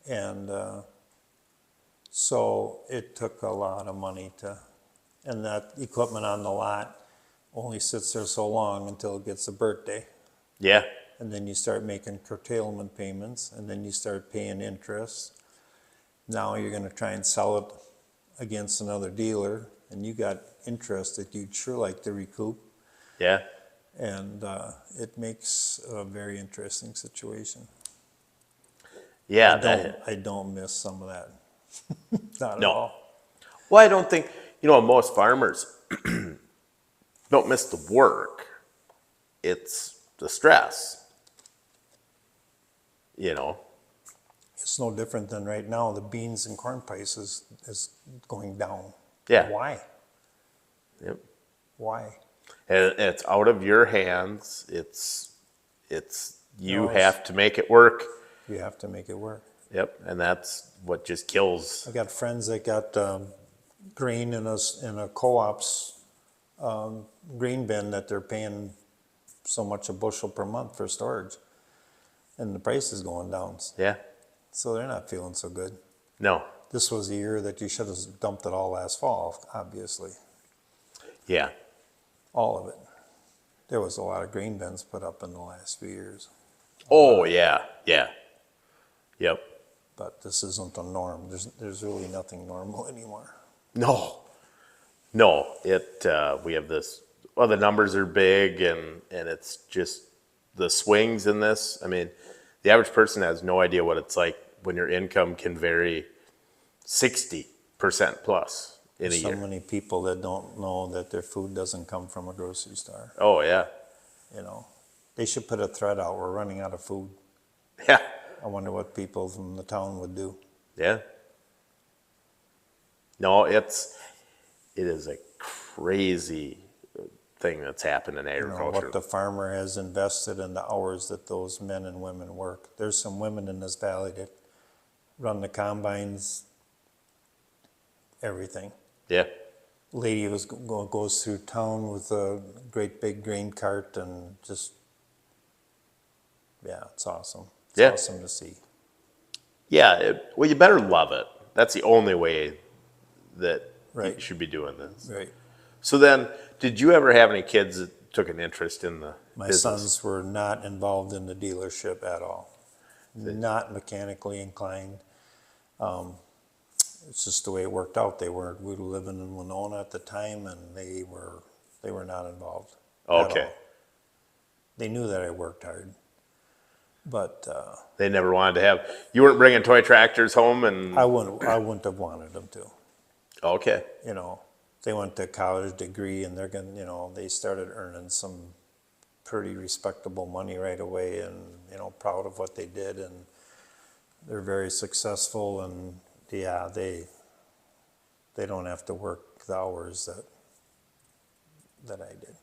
And so it took a lot of money and that equipment on the lot only sits there so long until it gets a birthday. Yeah. And then you start making curtailment payments, and then you start paying interest. Now you're going to try and sell it against another dealer, and you got interest that you'd sure like to recoup. Yeah. And it makes a very interesting situation. Yeah. I don't miss some of that. Not No. at all. Well, I don't think, most farmers don't miss the work. It's the stress. It's no different than right now. The beans and corn prices is going down. Yeah. Why? Yep. Why? And it's out of your hands. It's you No, it's- have to make it work. You have to make it work. Yep. And that's what just kills. I got friends that got grain in a co-op's grain bin that they're paying so much a bushel per month for storage, and the price is going down. Yeah. So they're not feeling so good. No. This was a year that you should have dumped it all last fall, obviously, Yeah. all of it. There was a lot of grain bins put up in the last few years, Oh, yeah. Yeah. Yep. but this isn't the norm. There's really nothing normal anymore. No. No. We have this, well, the numbers are big and it's just the swings in this. I mean, the average person has no idea what it's like when your income can vary 60% plus in a So year. many people that don't know that their food doesn't come from a grocery store, Oh, yeah. you know. They should put a thread out, we're running out of food. Yeah. I wonder what people from the town would do. Yeah. No, it is a crazy thing that's happened in You know, agriculture. what the farmer has invested in the hours that those men and women work. There's some women in this valley that run the combines, everything. Yeah. Lady goes through town with a great big grain cart and just, yeah, it's awesome. It's Yeah. awesome to see. Yeah. Well, you better love it. That's the only way that you Right. should be doing this. Right. So then, did you ever have any kids that took an interest in the My business? sons were not involved in the dealership at all. Not mechanically inclined. It's just the way it worked out. We were living in Winona at the time, and they were not involved. At Okay. all. They knew that I worked hard, but They never wanted to have. You weren't bringing toy tractors home, and I wouldn't have wanted them to. okay. You know, they went to college degree, and they're gonna, you know, they started earning some pretty respectable money right away, and you know, proud of what they did, and they're very successful, and yeah, they don't have to work the hours that I did.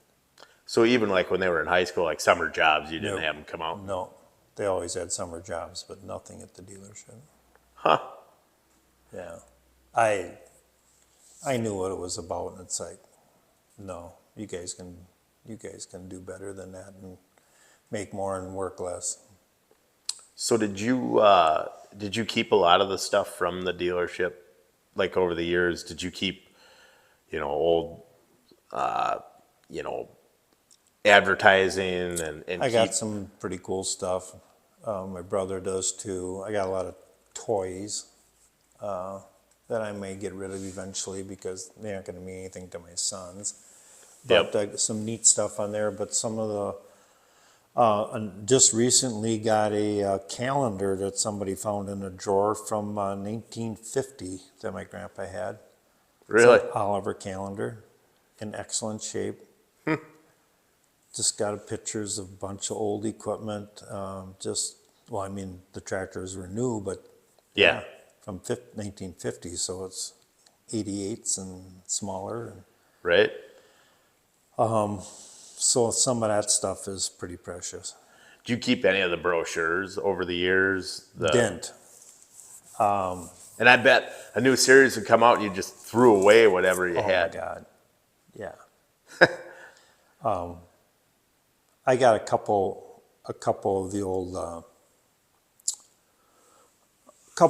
So even like when they were in high school, like summer jobs, you didn't No. have them come out. No, they always had summer jobs, but nothing at the dealership. Huh. Yeah, I knew what it was about, and it's like, no, you guys can do better than that and make more and work less. So did you keep a lot of the stuff from the dealership, like over the years? Did you keep, old, advertising and I keep? got some pretty cool stuff. My brother does too. I got a lot of toys that I may get rid of eventually because they aren't going to mean anything to my sons. But Yep. some neat stuff on there. But some of the and just recently got a calendar that somebody found in a drawer from 1950 that my grandpa had. Really? It's an Oliver calendar in excellent shape. Just got pictures of a bunch of old equipment. The tractors were new, but Yeah. from 1950, so it's 88s and smaller. Right? So some of that stuff is pretty precious. Do you keep any of the brochures over the years? Didn't. And I bet a new series would come out and you just threw away whatever you Oh had. my God. Yeah. I got a couple of the old,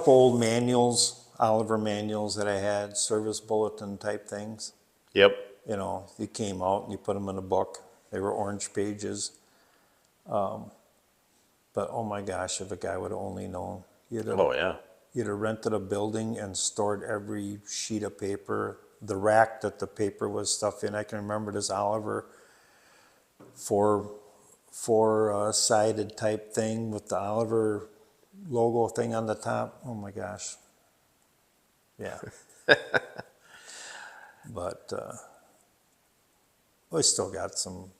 old manuals, Oliver manuals that I had, service bulletin type things. Yep. You know, you came out and you put them in a book. They were orange pages. But oh my gosh, if a guy would have only known, Oh, yeah. you'd have rented a building and stored every sheet of paper, the rack that the paper was stuffed in. I can remember this Oliver four-sided type thing with the Oliver logo thing on the top. Oh my gosh. Yeah. But we still got some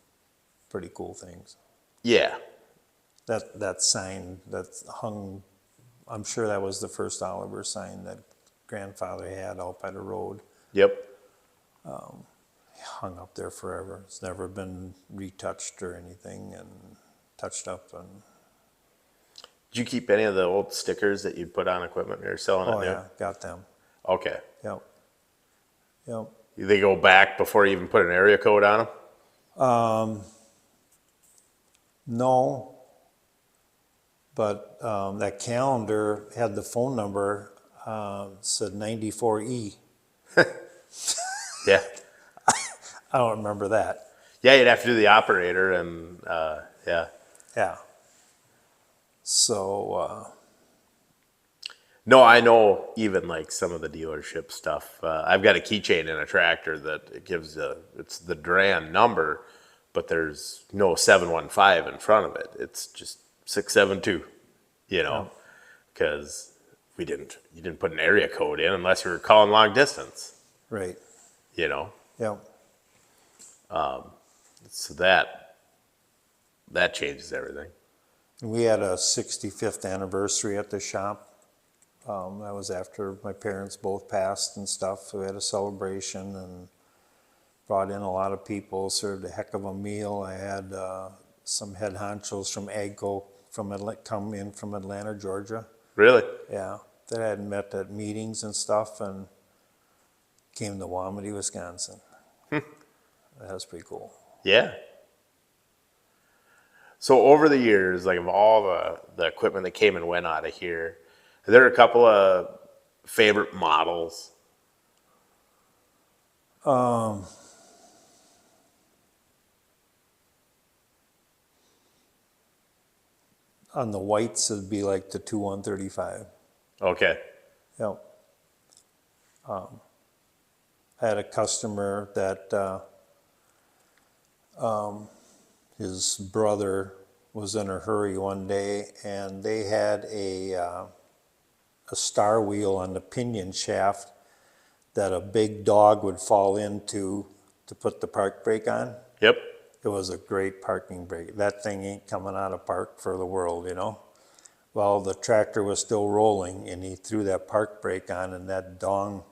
pretty cool things. Yeah. That sign that's hung, I'm sure that was the first Oliver sign that grandfather had out by the road. Yep. Hung up there forever. It's never been retouched or anything and touched up. And Did you keep any of the old stickers that you put on equipment you're selling it oh new? yeah, got them. Okay. Yep. Yep. They go back before you even put an area code on them? No, but that calendar had the phone number said 94E. Yeah. I don't remember that. Yeah, you'd have to do the operator and, yeah. Yeah. So, No, I know even like some of the dealership stuff. I've got a keychain in a tractor that it gives it's the Duran number, but there's no 715 in front of it. It's just 672, you know, because you didn't put an area code in unless you were calling long distance, right. you know. Yeah. So that changes everything. We had a 65th anniversary at the shop. That was after my parents both passed and stuff. So we had a celebration and brought in a lot of people, served a heck of a meal. I had some head honchos from Agcos come in from Atlanta, Georgia. Really? Yeah, that I had met at meetings and stuff and came to Wamumandee, Wisconsin. That was pretty cool. Yeah. So over the years, like of all the equipment that came and went out of here, are there a couple of favorite models? On the whites, it'd be like the 2135. Okay. Yep. I had a customer that his brother was in a hurry one day, and they had a star wheel on the pinion shaft that a big dog would fall into to put the park brake on. Yep. It was a great parking brake. That thing ain't coming out of park for the world, you know? Well, the tractor was still rolling, and he threw that park brake on, and that dong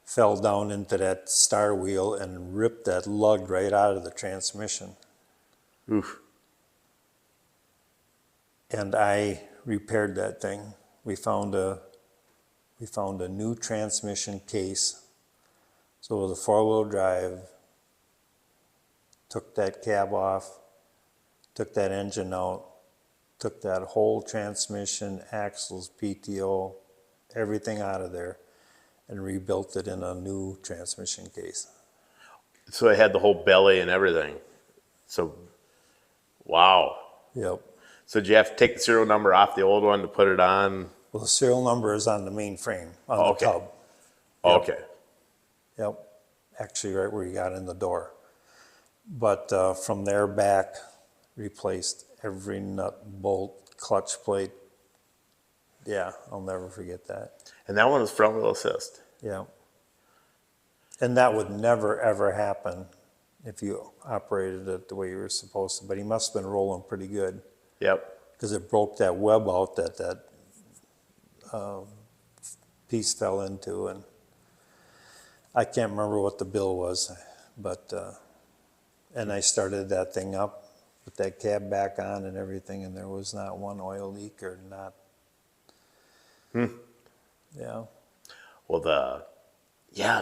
fell down into that star wheel and ripped that lug right out of the transmission. Oof. And I repaired that thing. We found a new transmission case. So it was a four-wheel drive. Took that cab off, took that engine out, took that whole transmission, axles, PTO, everything out of there, and rebuilt it in a new transmission case. So it had the whole belly and everything. So, wow. Yep. So did you have to take the serial number off the old one to put it on? Well, the serial number is on the main frame, on the Okay. tub. Yep. Okay. Yep. Actually, right where you got in the door. But from there back, replaced every nut, bolt, clutch plate. Yeah, I'll never forget that. And that one was front wheel assist. Yeah. And that would never, ever happen if you operated it the way you were supposed to. But he must have been rolling pretty good Yep. because it broke that web out that piece fell into. And I can't remember what the bill was, but and I started that thing up, put that cab back on and everything, and there was not one oil leak or not. Yeah. Well,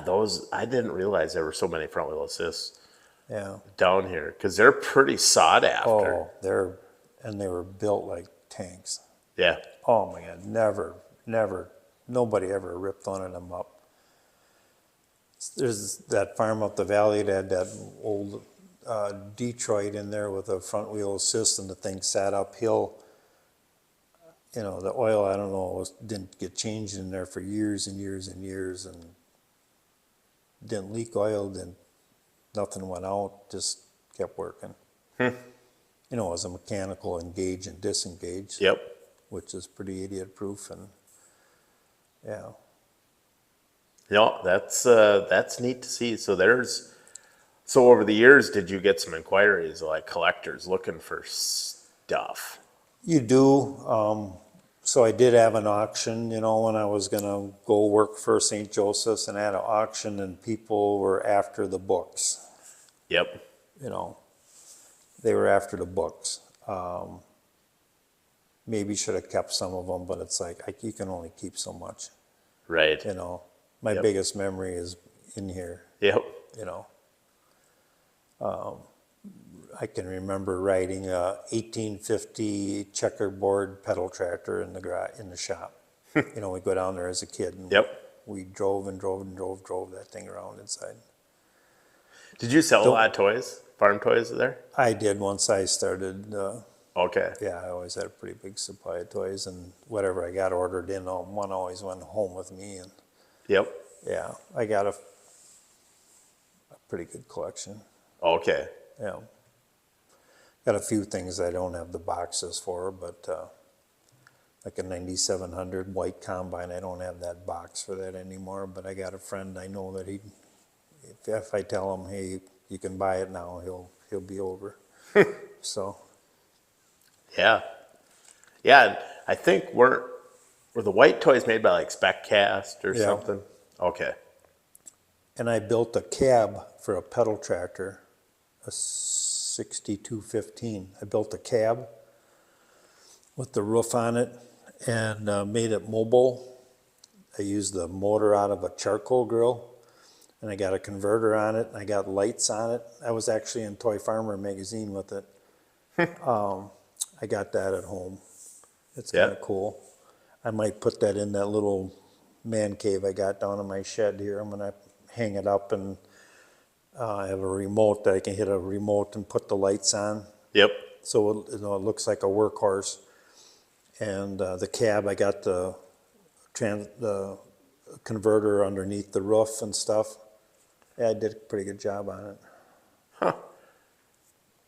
those, I didn't realize there were so many front wheel assists Yeah. down here because they're pretty sought after. Oh, they were built like tanks. Yeah. Oh my God, never, nobody ever ripped one of them up. There's that farm up the valley that had that old Detroit in there with a front wheel assist, and the thing sat uphill. You know, the oil, I don't know, didn't get changed in there for years and years and years, and didn't leak oil, nothing went out, just kept working. You know, it was a mechanical engage and disengage. Yep. Which is pretty idiot proof, and yeah. No, that's neat to see. So over the years, did you get some inquiries like collectors looking for stuff? You do. So I did have an auction, you know, when I was gonna go work for St. Joseph's, and I had an auction, and people were after the books. Yep. You know, they were after the books. Maybe should have kept some of them, but it's like you can only keep so much. Right. You know, my Yep. biggest memory is in here. Yep. You know, I can remember riding a 1850 checkerboard pedal tractor in the shop. You know, we go down there as a kid and Yep. we drove and drove and drove that thing around inside. Did you sell a Don't- lot of toys, farm toys there? I did once I started, Okay. yeah, I always had a pretty big supply of toys, and whatever I got ordered in, one always went home with me, and Yep. yeah, I got a pretty good collection. Okay. Yeah. Got a few things I don't have the boxes for, but like a 9700 white combine, I don't have that box for that anymore, but I got a friend I know that if I tell him, hey, you can buy it now, he'll be over. So, Yeah. Yeah. And I think were the white toys made by like Spec Cast or Yeah. something? Okay. and I built a cab for a pedal tractor, a 6215. I built a cab with the roof on it and made it mobile. I used the motor out of a charcoal grill, and I got a converter on it, and I got lights on it. I was actually in Toy Farmer magazine with it. I got that at home. It's kind of Yeah. cool. I might put that in that little man cave I got down in my shed here. I'm gonna hang it up, and I have a remote that I can hit a remote and put the lights on. Yep. So it looks like a workhorse. And the cab, I got the converter underneath the roof and stuff. Yeah, I did a pretty good job on it. Huh.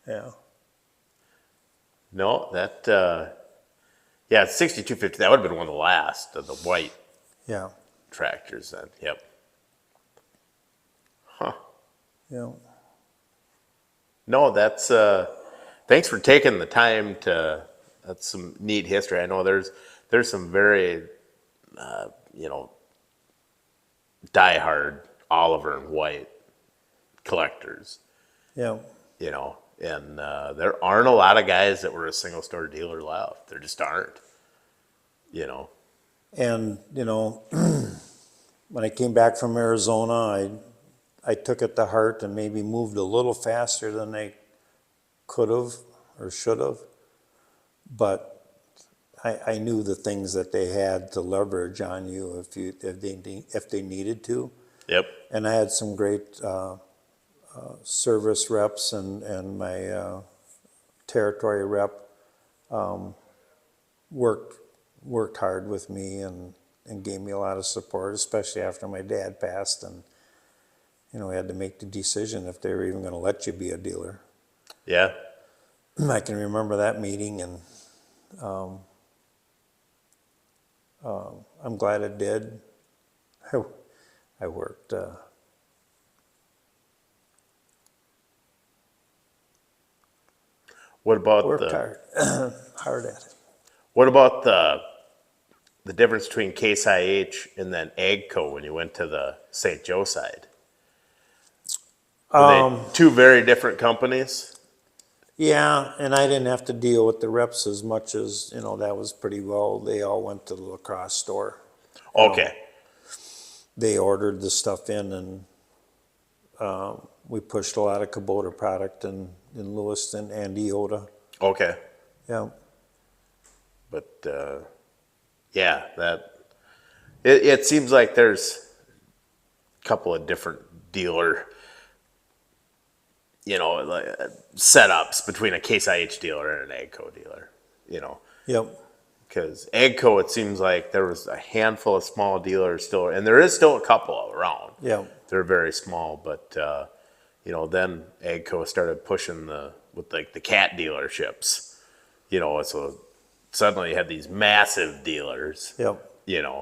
Yeah. No, that, yeah, 6250, that would have been one of the last of the white Yeah. tractors then. Yep. Huh. Yeah. No, that's, thanks for taking the time that's some neat history. I know there's some very, diehard Oliver and White collectors, Yeah. and there aren't a lot of guys that were a single store dealer left. There just aren't, And, when I came back from Arizona, I took it to heart and maybe moved a little faster than I could have or should have. But I knew the things that they had to leverage on you if they needed to. Yep. And I had some great service reps and my territory rep worked hard with me and gave me a lot of support, especially after my dad passed, and we had to make the decision if they were even going to let you be a dealer. Yeah. I can remember that meeting, and I'm glad it did. I worked What about hard hard at it. what about the difference between Case IH and then Agco when you went to the St. Joe side? Were they two very different companies? Yeah, and I didn't have to deal with the reps as much as, that was pretty well. They all went to the lacrosse store. Okay. They ordered the stuff in, and we pushed a lot of Kubota product in Lewiston and Eota. Okay. Yeah. But yeah, it seems like there's a couple of different dealer, like, setups between a Case IH dealer and an Agco dealer. Yep. Because Agco, it seems like there was a handful of small dealers still, and there is still a couple around. Yeah. They're very small, but then Agco started pushing with the cat dealerships. So suddenly you had these massive dealers. Yep. Yeah,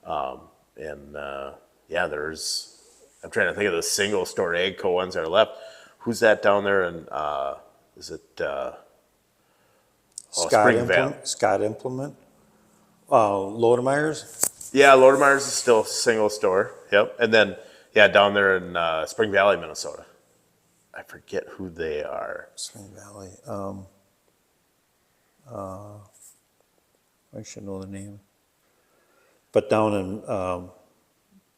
I'm trying to think of the single store Agco ones that are left. Who's that down there? And is it Springvale? Scott Implement. Lodemeyer's. Yeah, Lodemeyer's is still single store. Yep. And then, yeah, down there in Spring Valley, Minnesota. I forget who they are. Spring Valley. I should know the name. But down in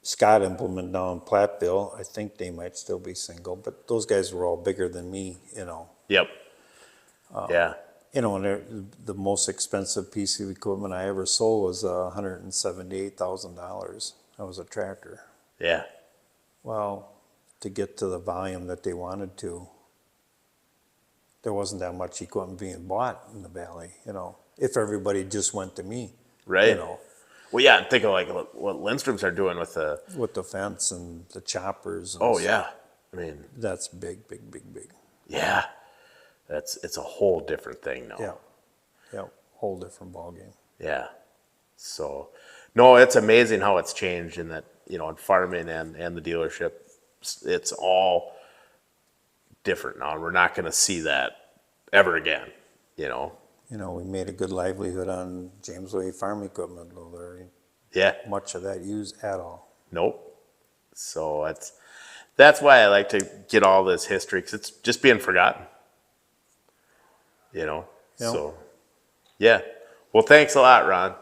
Scott Implement down in Platteville, I think they might still be single, but those guys were all bigger than me, Yep. Yeah. You know, the most expensive piece of equipment I ever sold was $178,000. That was a tractor. Yeah. Well, to get to the volume that they wanted to, there wasn't that much equipment being bought in the valley, you know, if everybody just went to me. Right. You know, Well, yeah, and think of like what Lindstrom's are doing with the. with the fence and the choppers. And Oh yeah, I mean, that's big, big, big, big. yeah, it's a whole different thing now. Yeah, yeah, whole different ballgame. Yeah. So, no, it's amazing how it's changed in that, you know, in farming and the dealership, it's all different now. And we're not going to see that ever again, you know? You know, we made a good livelihood on Jamesway farm equipment, though there ain't Yeah. much of that used at all. Nope. So that's why I like to get all this history, because it's just being forgotten, you know? Yep. So, yeah. Well, thanks a lot, Ron.